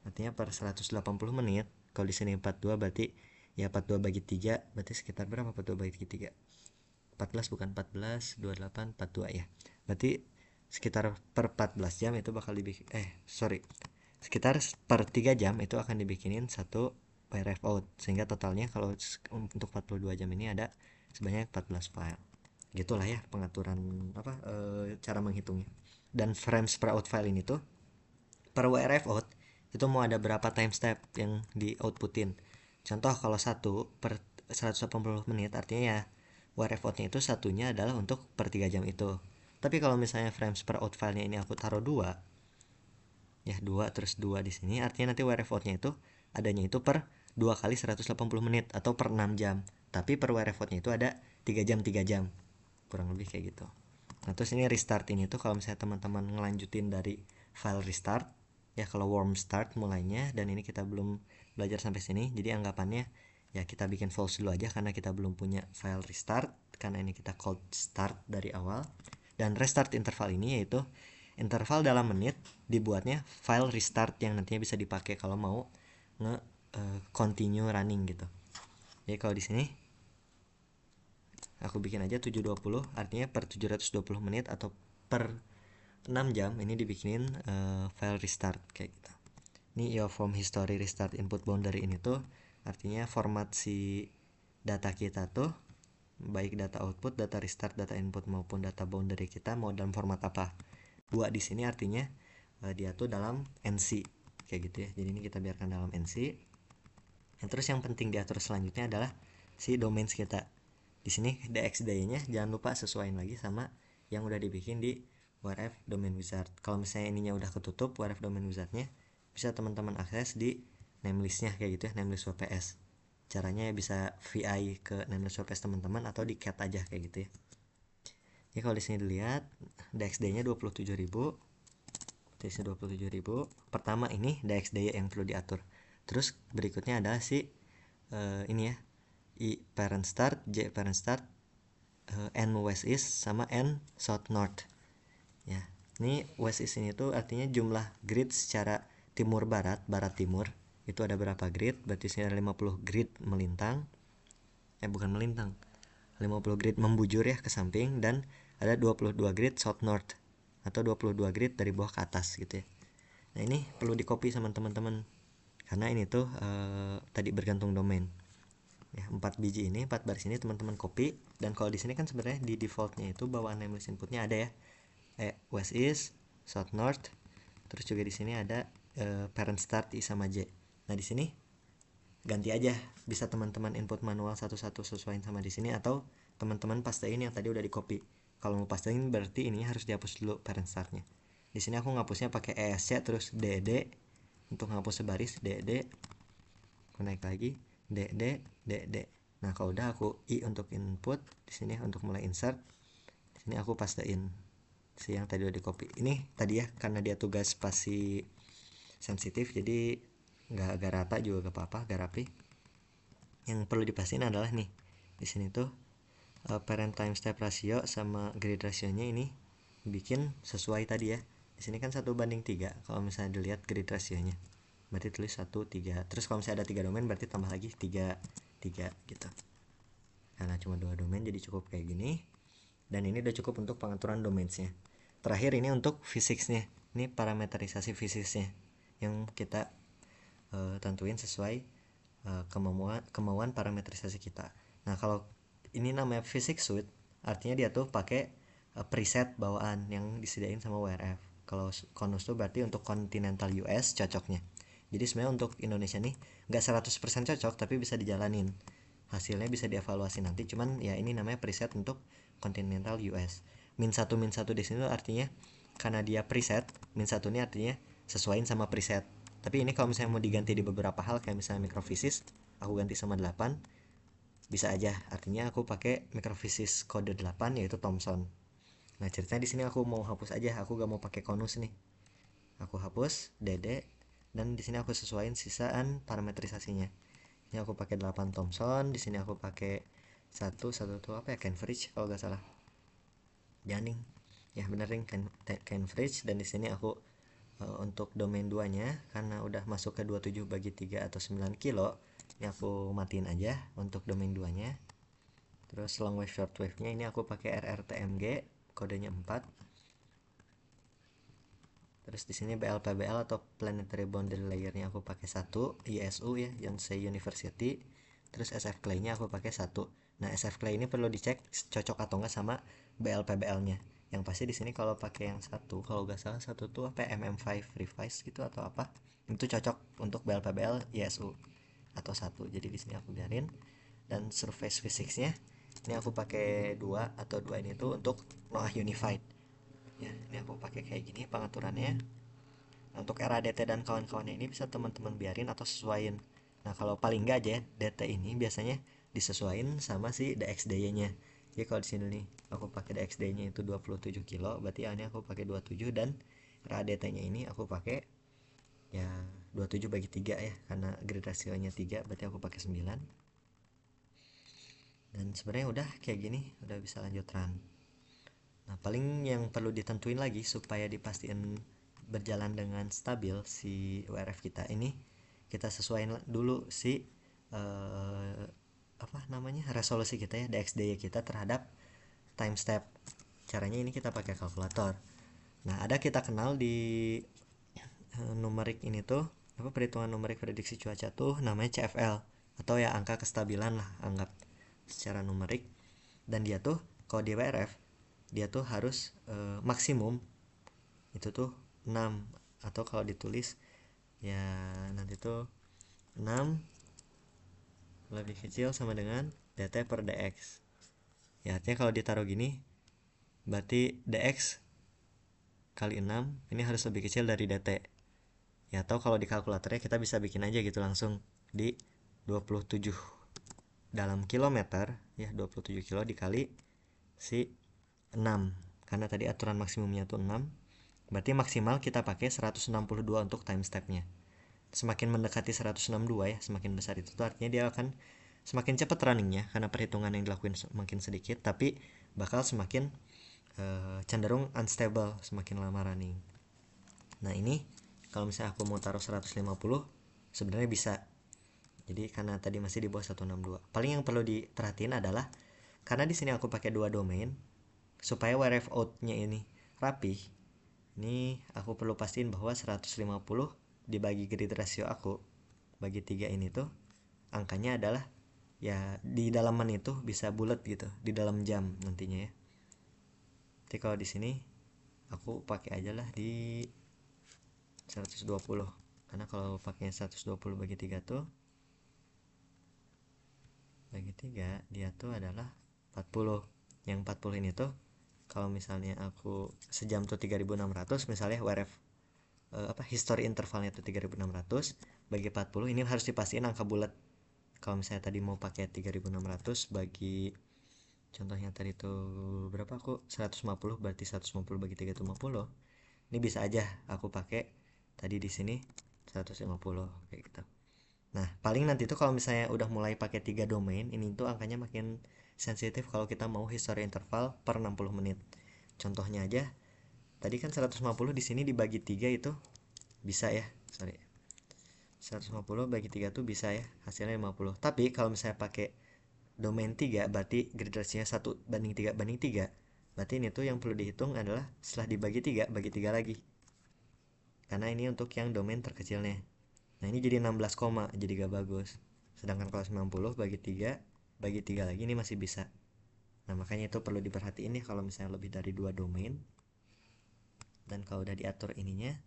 Artinya per 180 menit, kalau di sini 42 berarti ya 42 bagi 3 berarti sekitar berapa 42 bagi 3? 14 bukan 14, 28, 42 ya. Berarti sekitar per 14 jam itu bakal dibikin sekitar per 3 jam itu akan dibikinin satu WRF out, sehingga totalnya kalau untuk 42 jam ini ada sebanyak 14 file. Gitulah ya pengaturan cara menghitungnya. Dan frames per out file ini tuh per WRF out itu mau ada berapa time step yang di outputin. Contoh kalau 1 per 180 menit artinya ya WRF outnya itu satunya adalah untuk per 3 jam itu. Tapi kalau misalnya frames per out filenya ini aku taruh 2, ya 2 terus 2 di sini, artinya nanti WRF outnya itu adanya itu per 2 kali 180 menit atau per 6 jam. Tapi per WRF outnya itu ada 3 jam 3 jam. Kurang lebih kayak gitu. Nah, terus ini restart ini tuh kalau misalnya teman-teman ngelanjutin dari file restart, ya kalau warm start mulainya, dan ini kita belum belajar sampai sini, jadi anggapannya ya kita bikin false dulu aja karena kita belum punya file restart, karena ini kita cold start dari awal. Dan restart interval ini yaitu interval dalam menit dibuatnya file restart yang nantinya bisa dipakai kalau mau continue running gitu. Jadi kalau di sini aku bikin aja 720, artinya per 720 menit atau per 6 jam ini dibikinin file restart kayak gitu. Ini from history restart input boundary ini tuh artinya format si data kita tuh, baik data output, data restart, data input maupun data boundary kita mau dalam format apa. Dua di sini artinya dia tuh dalam NC kayak gitu ya. Jadi ini kita biarkan dalam NC. Nah, terus yang penting diatur selanjutnya adalah si domains kita. Di sini DXD-nya jangan lupa sesuaiin lagi sama yang udah dibikin di WRF Domain Wizard. Kalau misalnya ininya udah ketutup WRF Domain Wizard-nya, bisa teman-teman akses di namelist-nya kayak gitu ya, namelist WPS. Caranya ya bisa VI ke namelist WPS teman-teman atau di cat aja kayak gitu ya. Jadi kalau di sini dilihat DXD-nya 27.000. Di sini 27.000. Pertama ini DXD yang perlu diatur. Terus berikutnya adalah si ini ya, I parent start, J parent start, N west east sama N south north. Ya, ini west east ini tuh artinya jumlah grid secara timur barat, barat timur. Itu ada berapa grid? Berarti sini ada 50 grid melintang. Bukan melintang. 50 grid membujur ya ke samping, dan ada 22 grid south north atau 22 grid dari bawah ke atas gitu ya. Nah, ini perlu di copy sama teman-teman. Karena ini tuh tadi bergantung domain. Ya, 4 biji ini, 4 baris ini teman-teman copy. Dan kalau di sini kan sebenarnya di defaultnya itu bawaan nameless inputnya ada ya, west east, south north. Terus juga di sini ada parent start I sama J. Nah, di sini ganti aja, bisa teman-teman input manual satu-satu sesuaiin sama di sini, atau teman-teman pastein yang tadi udah di copy. Kalau mau pastein berarti ini harus dihapus dulu parent startnya. Di sini aku ngapusnya pakai ESC terus DD untuk ngapus sebaris, DD. Aku naik lagi DD DD. Nah, kalau udah aku I untuk input, di sini untuk mulai insert. Di sini aku pastein si yang tadi udah di copy. Ini tadi ya, karena dia tugas spasi sensitif jadi nggak agak rata juga gak apa-apa, agak rapi. Yang perlu dipastiin adalah nih, di sini tuh parent time step ratio sama grid rasionya ini bikin sesuai tadi ya. Di sini kan 1:3. Kalau misalnya dilihat grid rasionya, berarti tulis 1:3. Terus kalau misalnya ada 3 domain berarti tambah lagi 3:3 gitu. Karena cuma 2 domain jadi cukup kayak gini. Dan ini udah cukup untuk pengaturan domainsnya. Terakhir ini untuk physicsnya. Ini parameterisasi physicsnya yang kita tentuin sesuai kemauan parameterisasi kita. Nah, kalau ini namanya physics suite, artinya dia tuh pakai preset bawaan yang disediain sama WRF. Kalau CONUS tuh berarti untuk continental US cocoknya. Jadi sebenarnya untuk Indonesia nih nggak 100% cocok, tapi bisa dijalanin. Hasilnya bisa dievaluasi nanti, cuman ya ini namanya preset untuk continental US. -1 di sini tuh artinya karena dia preset, -1 ini artinya sesuaiin sama preset. Tapi ini kalau misalnya mau diganti di beberapa hal kayak misalnya mikrofisis, aku ganti sama 8, bisa aja. Artinya aku pakai mikrofisis kode 8 yaitu Thomson. Nah, ceritanya di sini aku mau hapus aja, aku gak mau pakai konus nih. Aku hapus DD, dan di sini aku sesuaiin sisaan parametrisasinya. Ini aku pakai 8 Thomson, di sini aku pakai satu tuh apa ya, Cambridge kalau gak salah. Janing. Ya bener ring Cambridge, dan di sini aku untuk domain 2 nya karena udah masuk ke 27/3 atau 9 kilo, ini aku matiin aja untuk domain 2 nya. Terus long wave short wave nya ini aku pakai RRTMG, kodenya 4. Terus di sini BLPBL atau planetary boundary layer nya aku pakai 1, ISU ya, Yonsei University. Terus SF clay nya aku pakai 1. Nah, SF clay ini perlu dicek cocok atau enggak sama BLPBL nya. Yang pasti di sini kalau pakai yang 1, kalau nggak salah 1 tuh apa, MM5 revise gitu atau apa, itu cocok untuk BLPBL ISU atau 1. Jadi di sini aku biarin. Dan surface physics-nya ini aku pakai 2, atau 2 ini tuh untuk NOAA Unified. Ya, ini aku pakai kayak gini pengaturannya. Untuk RADT dan kawan-kawannya ini bisa teman-teman biarin atau sesuaiin. Nah, kalau paling enggak aja DT ini biasanya disesuaikan sama si DXD-nya. Jadi kalau di sini nih aku pakai DXD-nya itu 27 kilo, berarti ini aku pakai 27, dan RADT-nya ini aku pakai ya 27/3 ya, karena grid rasionya 3, berarti aku pakai 9. Dan sebenarnya udah kayak gini, udah bisa lanjut run. Nah, paling yang perlu ditentuin lagi supaya dipastiin berjalan dengan stabil si WRF kita ini, kita sesuaiin dulu si apa namanya, resolusi kita ya, DXD kita terhadap time step. Caranya ini kita pakai kalkulator. Nah, ada kita kenal di numerik ini tuh, perhitungan numerik prediksi cuaca tuh namanya CFL, atau ya angka kestabilan lah, anggap secara numerik. Dan dia tuh kalau di WRF dia tuh harus maksimum itu tuh 6, atau kalau ditulis ya nanti tuh 6 lebih kecil sama dengan dt per dx. Ya artinya kalau ditaruh gini berarti dx kali 6 ini harus lebih kecil dari dt. Ya atau kalau di kalkulatornya kita bisa bikin aja gitu langsung di 27 dalam kilometer ya, 27 kilo dikali si 6, karena tadi aturan maksimumnya tuh 6, berarti maksimal kita pakai 162 untuk time stepnya. Semakin mendekati 162 ya, semakin besar itu tuh artinya dia akan semakin cepat runningnya, karena perhitungan yang dilakuin semakin sedikit, tapi bakal semakin cenderung unstable semakin lama running. Nah ini kalau misalnya aku mau taruh 150 sebenarnya bisa. Jadi karena tadi masih di bawah 162. Paling yang perlu diperhatiin adalah karena di sini aku pakai dua domain, supaya WRF out-nya ini rapi. Ini aku perlu pastiin bahwa 150 dibagi grid ratio aku bagi 3 ini tuh angkanya adalah ya di dalam menit itu bisa bulat gitu, di dalam jam nantinya ya. Jadi kalau di sini aku pakai aja lah di 120, karena kalau pakai 120 bagi 3 tuh bagi 3 dia tuh adalah 40. Yang 40 ini tuh kalau misalnya aku sejam tuh 3600 misalnya WRF history intervalnya tuh 3600 bagi 40, ini harus dipastiin angka bulat. Kalau misalnya tadi mau pakai 3600 bagi contohnya tadi tuh berapa, aku 150, berarti 150 bagi 3 itu 50. Ini bisa aja aku pakai tadi di sini 150 kayak gitu. Nah, paling nanti tuh kalau misalnya udah mulai pakai 3 domain, ini tuh angkanya makin sensitif kalau kita mau history interval per 60 menit. Contohnya aja, tadi kan 150 di sini dibagi 3 itu bisa ya. 150 bagi 3 tuh bisa ya, hasilnya 50. Tapi kalau misalnya pakai domain 3 berarti grid ratio-nya 1:3 berarti ini tuh yang perlu dihitung adalah setelah dibagi 3 bagi 3 lagi, karena ini untuk yang domain terkecilnya. Nah ini jadi 16, jadi gak bagus. Sedangkan kalau 90 bagi 3 lagi ini masih bisa. Nah makanya itu perlu diperhatiin ya kalau misalnya lebih dari 2 domain. Dan kalau udah diatur ininya,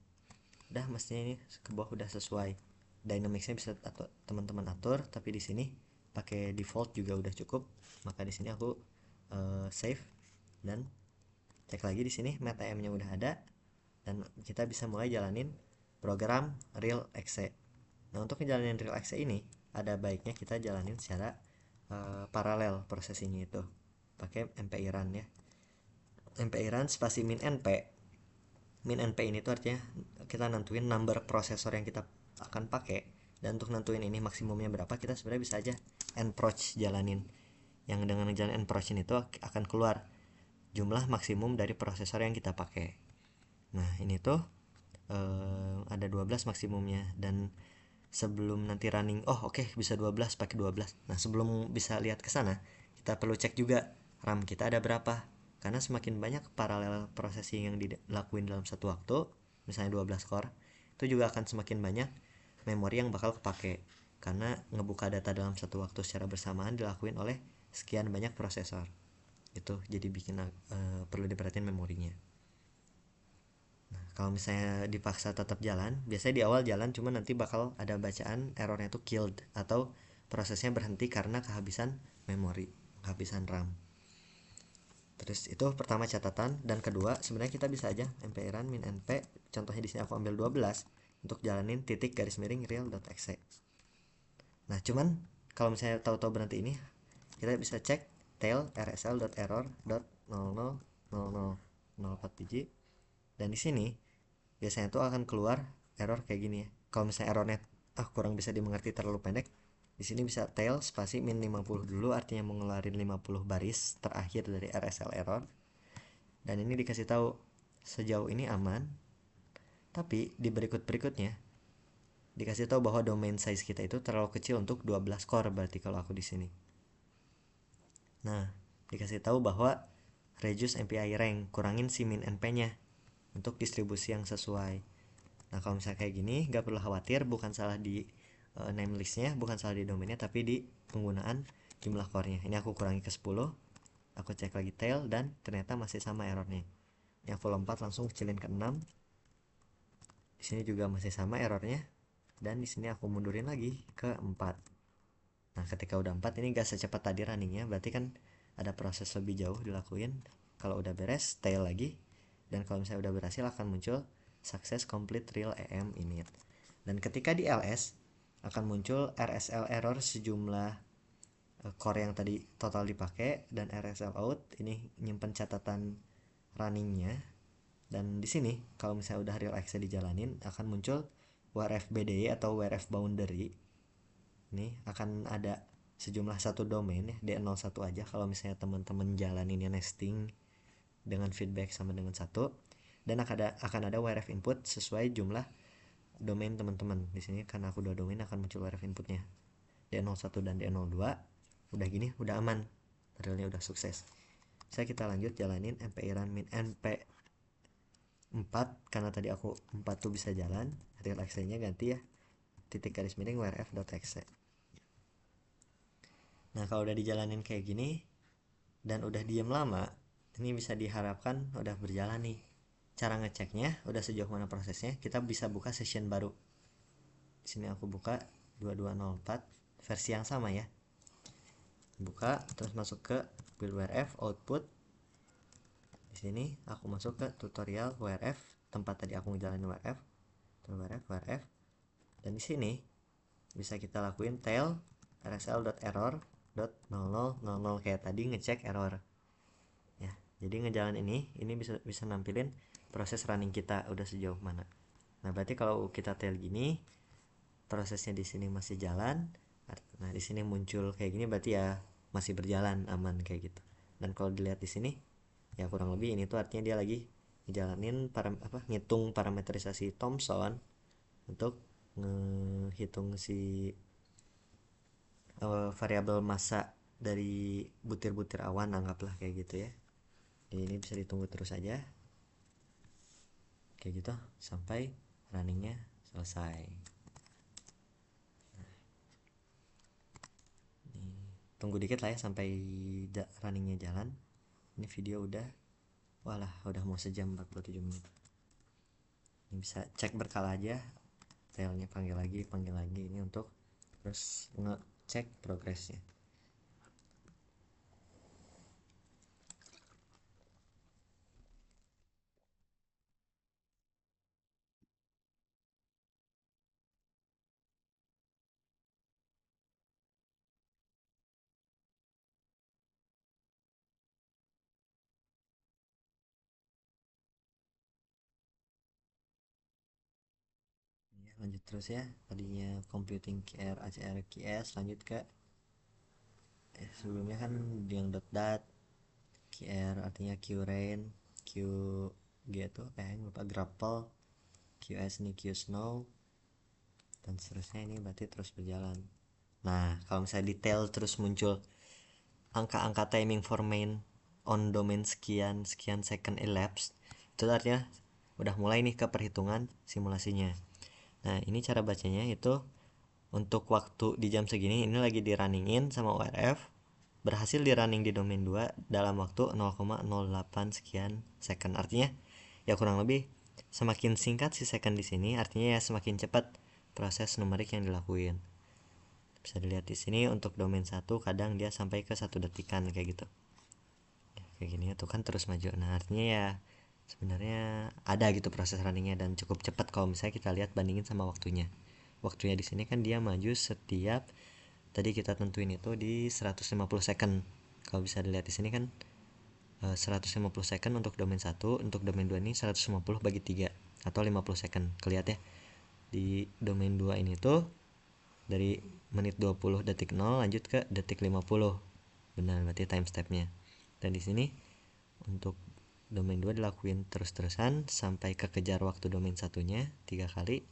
udah mestinya ini ke bawah udah sesuai. Dynamicsnya bisa teman-teman atur, tapi di sini pakai default juga udah cukup. Maka di sini aku save dan cek lagi di sini MATM-nya udah ada, dan kita bisa mulai jalanin program RealXE. Nah untuk ngejalanin RealXE ini ada baiknya kita jalanin secara paralel prosesinya itu pakai MPI run ya. MPI run spasi min NP. Min NP ini tuh artinya kita nentuin number prosesor yang kita akan pakai, dan untuk nentuin ini maksimumnya berapa kita sebenarnya bisa aja nproc jalanin. Yang dengan jalan nproc ini tuh akan keluar jumlah maksimum dari prosesor yang kita pakai. Nah ini tuh ada 12 maksimumnya, dan sebelum nanti running bisa 12 pakai 12. Nah sebelum bisa lihat ke sana kita perlu cek juga RAM kita ada berapa, karena semakin banyak paralel processing yang dilakuin dalam satu waktu, misalnya 12 core, itu juga akan semakin banyak memori yang bakal kepake, karena ngebuka data dalam satu waktu secara bersamaan dilakuin oleh sekian banyak prosesor. Itu jadi bikin perlu diperhatiin memorinya. Nah, kalau misalnya dipaksa tetap jalan, biasanya di awal jalan, cuma nanti bakal ada bacaan errornya tuh killed, atau prosesnya berhenti karena kehabisan memori, kehabisan RAM. Terus itu pertama catatan, dan kedua sebenarnya kita bisa aja MPI run min np, contohnya di sini aku ambil 12 untuk jalanin titik garis miring real.exe. Nah cuman kalau misalnya tahu-tahu berhenti ini, kita bisa cek tail rsl.error.000004 biji, dan di sini biasanya tuh akan keluar error kayak gini ya. Kalau misalnya errornya kurang bisa dimengerti, terlalu pendek, di sini bisa tail spasi min 50 dulu, artinya mengeluarin 50 baris terakhir dari RSL error. Dan ini dikasih tahu sejauh ini aman, tapi di berikutnya dikasih tahu bahwa domain size kita itu terlalu kecil untuk 12 core, berarti kalau aku di sini. Nah, dikasih tahu bahwa reduce MPI rank, kurangin si min NP-nya. untuk distribusi yang sesuai. Nah kalau misalnya kayak gini gak perlu khawatir, bukan salah di name listnya, bukan salah di domainnya, tapi di penggunaan jumlah core-nya. Ini aku kurangi ke 10, aku cek lagi tail dan ternyata masih sama errornya. Yang full 4 langsung kecilin ke 6. Di sini juga masih sama errornya, dan di sini aku mundurin lagi ke 4. Nah ketika udah 4 ini gak secepat tadi runningnya, berarti kan ada proses lebih jauh dilakuin. Kalau udah beres tail lagi, dan kalau misalnya udah berhasil akan muncul success complete real EM init. Dan ketika di ls akan muncul RSL error sejumlah core yang tadi total dipakai, dan RSL out ini nyimpen catatan runningnya. Dan di sini kalau misalnya udah real access dijalanin akan muncul WRF BDY atau WRF boundary. Ini akan ada sejumlah satu domain ya, D01 aja kalau misalnya teman-teman jalaninnya nesting dengan feedback sama dengan satu, dan akan ada WRF input sesuai jumlah domain teman-teman. Di sini karena aku 2 domain akan muncul WRF inputnya D01 dan D02. Udah gini udah aman, realnya udah sukses. Saya kita lanjut jalanin MPI run min np 4 karena tadi aku 4 tuh bisa jalan. Real exe nya ganti ya titik garis miring wrf.exe. Nah kalau udah dijalanin kayak gini dan udah diem lama, ini bisa diharapkan udah berjalan nih. Cara ngeceknya udah sejauh mana prosesnya, kita bisa buka session baru. Di sini aku buka 2204 versi yang sama ya. Buka terus masuk ke build WRF output. Di sini aku masuk ke tutorial WRF tempat tadi aku ngejalanin WRF. WRF. Dan di sini bisa kita lakuin tail rsl.error.0000 kayak tadi ngecek error. Ya, jadi ngejalan ini bisa nampilin proses running kita udah sejauh mana. Nah, berarti kalau kita tail gini, prosesnya di sini masih jalan. Nah, di sini muncul kayak gini berarti ya masih berjalan aman kayak gitu. Dan kalau dilihat di sini ya kurang lebih ini tuh artinya dia lagi ngejalanin ngitung parametrisasi Thomson untuk ngehitung si variabel massa dari butir-butir awan, anggaplah kayak gitu ya. Jadi ini bisa ditunggu terus aja kayak gitu sampai runningnya selesai. Tunggu dikit lah ya sampai runningnya jalan. Ini video udah mau sejam 47 menit. Ini bisa cek berkala aja, tailnya panggil lagi ini untuk terus ngecek progresnya. Lanjut terus ya, tadinya computing QR ACR QS, lanjut ke sebelumnya kan yang dot QR artinya QRain, QG tuh lupa grapple, QS ini QSnow, dan seterusnya. Ini berarti terus berjalan. Nah kalau misalnya detail terus muncul angka-angka timing for main on domain sekian second elapsed, itu artinya udah mulai nih ke perhitungan simulasinya. Nah ini cara bacanya itu untuk waktu di jam segini ini lagi di runningin sama ORF, berhasil di running di domain 2 dalam waktu 0,08 sekian second. Artinya ya kurang lebih semakin singkat si second di sini artinya ya semakin cepat proses numerik yang dilakuin. Bisa dilihat di sini untuk domain 1 kadang dia sampai ke 1 detikan kayak gitu. Ya, kayak gini tuh kan terus maju. Nah, artinya ya sebenarnya ada gitu proses runningnya dan cukup cepat kalau misalnya kita lihat bandingin sama waktunya. Waktunya di sini kan dia maju setiap tadi kita tentuin itu di 150 second. Kalau bisa dilihat di sini kan 150 second untuk domain 1, untuk domain 2 ini 150 bagi 3 atau 50 second. Kelihatan ya. Di domain 2 ini tuh dari menit 20 detik 0 lanjut ke detik 50. Benar, berarti time stepnya. Dan di sini untuk domain 2 dilakuin terus-terusan sampai kekejar waktu domain satunya 3 kali.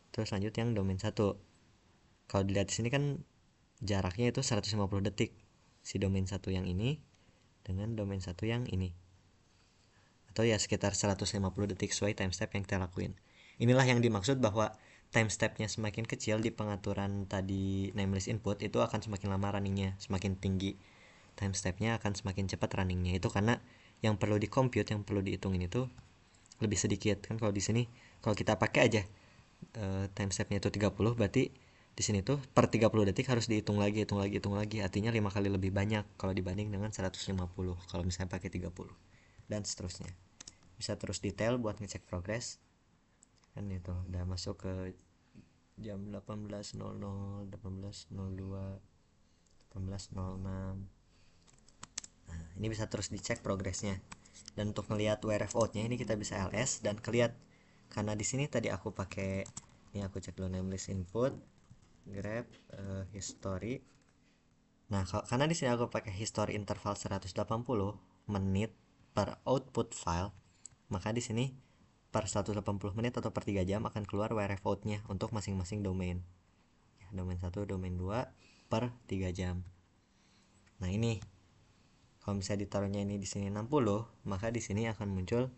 Terus lanjut yang domain 1. Kalau dilihat di sini kan jaraknya itu 150 detik si domain 1 yang ini dengan domain 1 yang ini. atau ya sekitar 150 detik sesuai time step yang kita lakuin. Inilah yang dimaksud bahwa time stepnya semakin kecil di pengaturan tadi nameless input, itu akan semakin lama runningnya, semakin tinggi time stepnya akan semakin cepat runningnya. Itu karena yang perlu di compute, yang perlu dihitungin itu lebih sedikit kan. Kalau di sini kalau kita pakai aja time stepnya itu 30, berarti di sini tuh per 30 detik harus dihitung lagi, artinya 5 kali lebih banyak kalau dibanding dengan 150 kalau misalnya pakai 30, dan seterusnya. Bisa terus detail buat ngecek progress kan. Itu udah masuk ke jam 18.00, 18.02, 18.06. Nah, ini bisa terus dicek progresnya. Dan untuk melihat WRF out-nya ini kita bisa ls dan kelihat, karena di sini tadi aku pakai ini, aku cek dulu nameless input grab history. Nah, karena di sini aku pakai history interval 180 menit per output file, maka di sini per 180 menit atau per 3 jam akan keluar WRF out-nya untuk masing-masing domain. Domain 1, domain 2 per 3 jam. Nah, ini kalau misalnya ditaruhnya ini di sini 60, maka di sini akan muncul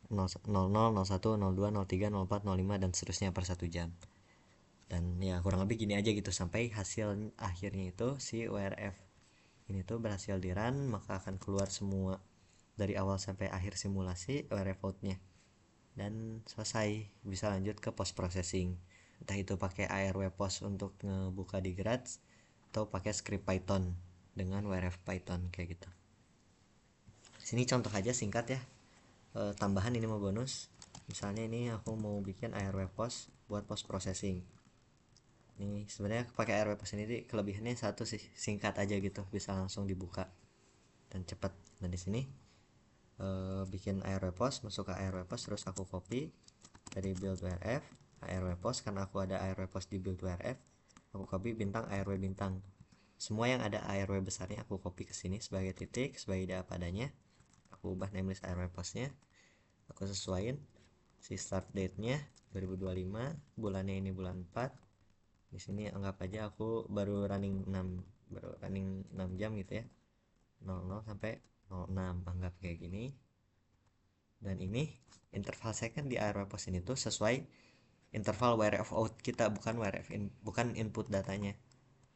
00, 01, 02, 03, 04, 05 dan seterusnya per 1 jam. Dan ya kurang lebih gini aja gitu sampai hasil akhirnya itu si WRF ini tuh berhasil di run, maka akan keluar semua dari awal sampai akhir simulasi WRF outnya, dan selesai. Bisa lanjut ke post processing, entah itu pakai ARW post untuk ngebuka di Gratz atau pakai script Python dengan WRF Python kayak gitu. Sini contoh aja singkat ya. Tambahan ini mau bonus, misalnya ini aku mau bikin ARW post buat post processing. Ini sebenarnya pakai ARW post ini kelebihannya satu sih, singkat aja gitu, bisa langsung dibuka dan cepat. Dan di sini bikin ARW post, masuk ke ARW post, terus aku copy dari build WRF ARW post, karena aku ada ARW post di build WRF, aku copy bintang ARW bintang, semua yang ada ARW besarnya aku copy ke sini sebagai titik, sebagai apa adanya. Aku ubah nameless ARW postnya, aku sesuaiin si start date nya 2025, bulannya ini bulan 4. Di sini anggap aja aku baru running 6 jam gitu ya, 00 sampai 06, anggap kayak gini. Dan ini interval second di ARW post ini tuh sesuai interval WRF out kita, bukan input datanya.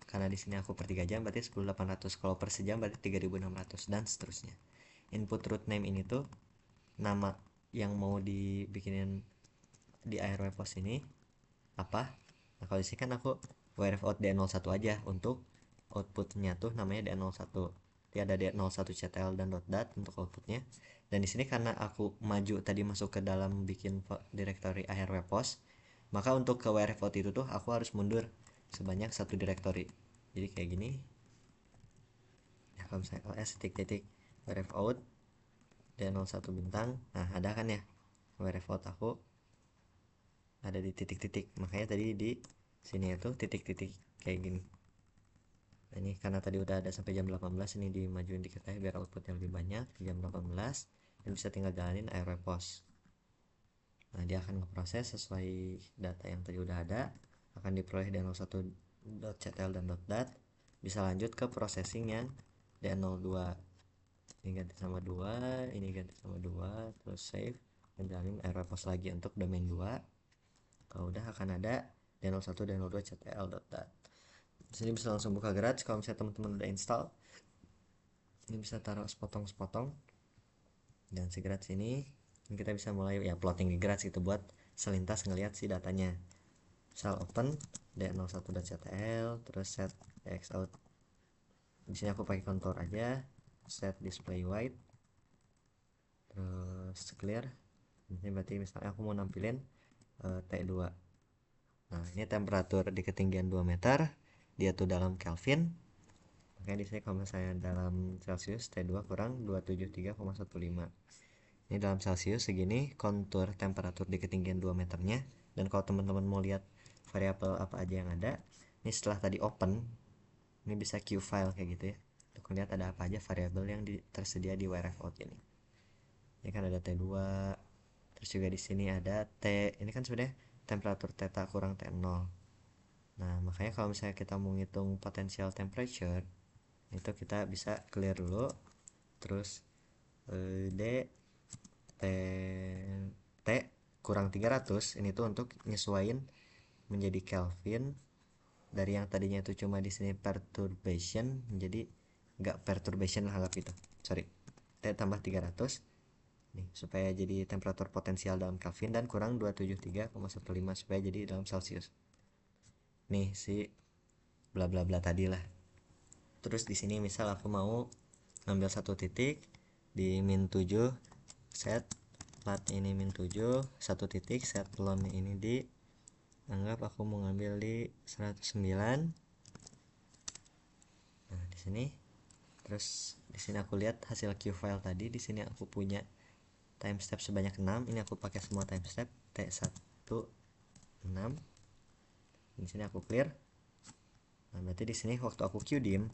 Karena di sini aku per 3 jam berarti 10.800, kalau per sejam berarti 3.600 dan seterusnya. Input root name ini tuh nama yang mau dibikinin di ARW post ini apa. Nah, kalau di sini kan aku WRF out D01 aja untuk outputnya tuh namanya D01. Jadi ada D01ctl dan .dat untuk outputnya. Dan di sini karena aku maju tadi masuk ke dalam bikin directory ARW post, maka untuk ke WRF out itu tuh aku harus mundur sebanyak satu directory. Jadi kayak gini. Ya, kalau misalnya ls titik WRF out D01 bintang, nah ada kan ya WRF out aku ada di titik-titik, makanya tadi di sini itu titik-titik kayak gini. Nah, ini karena tadi udah ada sampai jam 18, ini dimajuin dikit aja biar outputnya lebih banyak di jam 18, dan bisa tinggal jalanin ARW post. Nah, dia akan ngeproses sesuai data yang tadi udah ada, akan diperoleh D01.ctl dan .dat, bisa lanjut ke processing yang D02. Ini ganti sama 2, ini ganti sama 2, terus save dan jalanin ARW post lagi untuk domain 2. Kalau udah akan ada D01 D02 ctl .dat. Di sini bisa langsung buka Gratz. Kalau misalnya teman-teman udah install, ini bisa taruh sepotong-sepotong, dan si Gratz ini kita bisa mulai ya plotting di Gratz gitu buat selintas ngelihat si datanya. Misal open D01.ctl, terus set xout. Di sini aku pakai contour aja, set display white, terus clear. Ini berarti misalnya aku mau nampilin T2. Nah, ini temperatur di ketinggian 2 meter, dia tuh dalam Kelvin. Makanya di sini kalau misalnya dalam Celsius T2 kurang 273,15. Ini dalam Celsius segini kontur temperatur di ketinggian 2 meternya. Dan kalau teman-teman mau lihat variabel apa aja yang ada, ini setelah tadi open, ini bisa Q file kayak gitu ya, untuk lihat ada apa aja variabel yang tersedia di WRF out ini. Ini kan ada T2, terus juga di sini ada T, ini kan sebenarnya temperatur theta kurang T0. Nah, makanya kalau misalnya kita mau ngitung potential temperature, itu kita bisa clear dulu, terus D T kurang 300 ini tuh untuk nyesuaiin menjadi Kelvin. Dari yang tadinya itu cuma di sini perturbation menjadi nggak perturbation lah, anggap itu, sorry, T tambah 300 nih supaya jadi temperatur potensial dalam Kelvin, dan kurang 273,15 supaya jadi dalam Celcius. Nih si bla bla bla tadi lah. Terus di sini misal aku mau ngambil satu titik di min 7, set plat ini min 7, satu titik set lon ini di, anggap aku mau ngambil di 109. Nah, di sini terus di sini aku lihat hasil Q file tadi, di sini aku punya time step sebanyak 6. Ini aku pakai semua time step T16. Di sini aku clear. Nah, berarti di sini waktu aku QDIM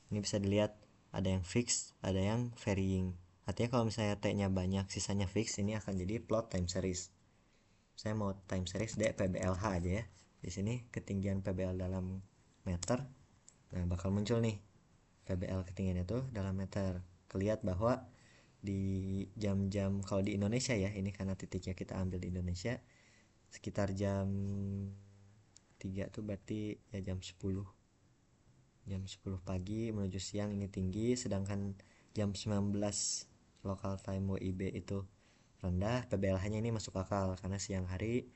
ini bisa dilihat ada yang fix, ada yang varying. Artinya kalau misalnya T-nya banyak, sisanya fix, ini akan jadi plot time series. Saya mau time series D PBLH aja ya. Di sini ketinggian PBL dalam meter. Nah, bakal muncul nih PBL ketinggiannya tuh dalam meter. Kelihat bahwa di jam-jam kalau di Indonesia ya, ini karena titiknya kita ambil di Indonesia, sekitar jam 3 tuh berarti ya jam 10 pagi menuju siang ini tinggi, sedangkan jam 19 local time WIB itu rendah. PBLH nya ini masuk akal karena siang hari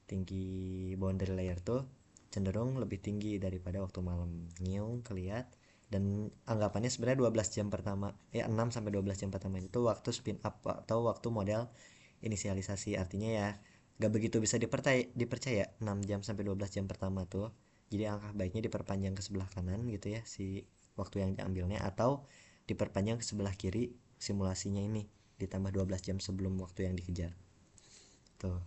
tinggi boundary layer tuh cenderung lebih tinggi daripada waktu malam. Nyiung kelihat, dan anggapannya sebenarnya 12 jam pertama ya, 6 sampai 12 jam pertama itu waktu spin up atau waktu model inisialisasi. Artinya ya gak begitu bisa dipercaya 6 jam sampai 12 jam pertama tuh. Jadi angka baiknya diperpanjang ke sebelah kanan gitu ya si waktu yang diambilnya, atau diperpanjang ke sebelah kiri simulasinya ini ditambah 12 jam sebelum waktu yang dikejar tuh.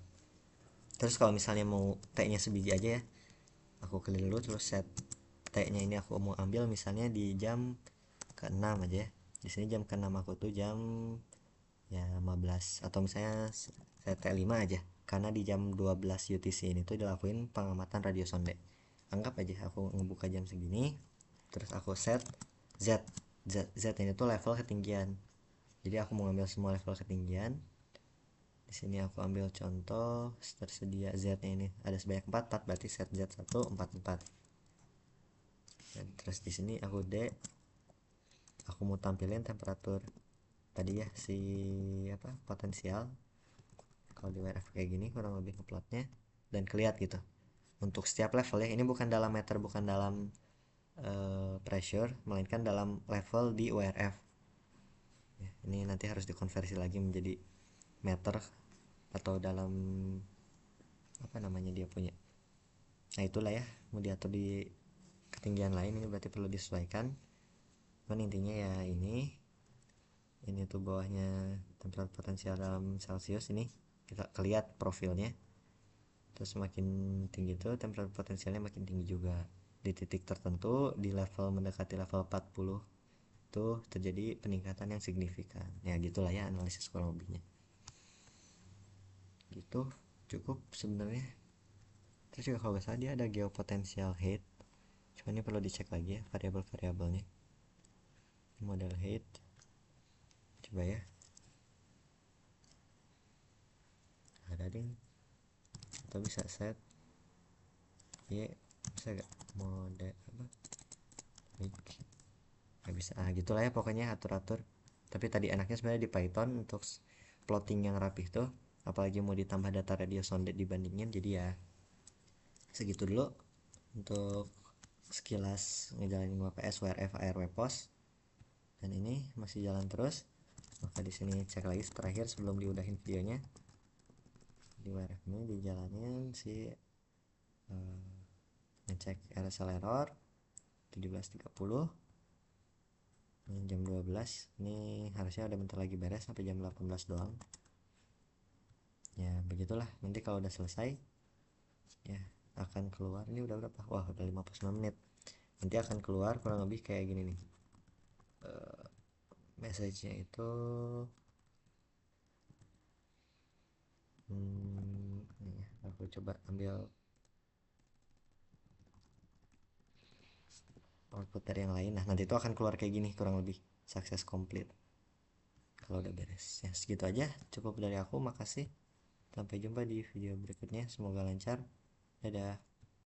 Terus kalau misalnya mau T-nya sebiji aja ya, aku klik dulu terus set T-nya ini aku mau ambil misalnya di jam ke-6 aja ya. Di sini jam ke-6 aku tuh jam ya 15, atau misalnya set T5 aja karena di jam 12 UTC ini tuh dilakuin pengamatan radio sonde. Anggap aja aku ngebuka jam segini, terus aku set Z. Z ini tuh level ketinggian. Jadi aku mau ambil semua level ketinggian. Di sini aku ambil contoh tersedia Z-nya ini ada sebanyak 4 berarti set Z1 44. Dan terus di sini aku D, aku mau tampilin temperatur tadi ya si apa potensial. Kalau di WRF kayak gini kurang lebih ngeplotnya dan kelihatan gitu untuk setiap level ya. Ini bukan dalam meter, bukan dalam pressure, melainkan dalam level di WRF ya. Ini nanti harus dikonversi lagi menjadi meter atau dalam apa namanya dia punya. Nah itulah ya, mau diatur di ketinggian lain ini berarti perlu disesuaikan. Cuman intinya ya ini tuh bawahnya temperatur potensial dalam Celcius, ini kita lihat profilnya. Terus makin tinggi tuh temperatur potensialnya makin tinggi juga. Di titik tertentu di level mendekati level 40 tuh terjadi peningkatan yang signifikan. Ya gitulah ya analisis kurang lebihnya. Gitu cukup sebenarnya. Terus juga kalau gak salah dia ada geopotential heat. Cuma ini perlu dicek lagi ya variabel-variabelnya. Model heat. Coba ya. Ada ding. Atau bisa set. Iya, bisa gak mode apa? Gak bisa. Ah gitulah ya pokoknya atur-atur. Tapi tadi enaknya sebenarnya di Python untuk plotting yang rapih tuh. Apalagi mau ditambah data radio sonde dibandingin, jadi ya segitu dulu untuk sekilas ngejalanin WPS, WRF, ARW pos. Dan ini masih jalan terus. Maka di sini cek lagi terakhir sebelum diudahin videonya. Di WRF ini dijalanin si ngecek RSL error 17.30. Ini jam 12. Ini harusnya udah bentar lagi beres sampai jam 18 doang. Ya begitulah, nanti kalau udah selesai ya akan keluar. Ini udah berapa? Wah udah 59 menit. Nanti akan keluar kurang lebih kayak gini nih. Message-nya itu ini ya, aku coba ambil output dari yang lain. Nah nanti itu akan keluar kayak gini kurang lebih, sukses complete. kalau udah beres. Ya segitu aja, cukup dari aku. Makasih, sampai jumpa di video berikutnya, semoga lancar. Dadah.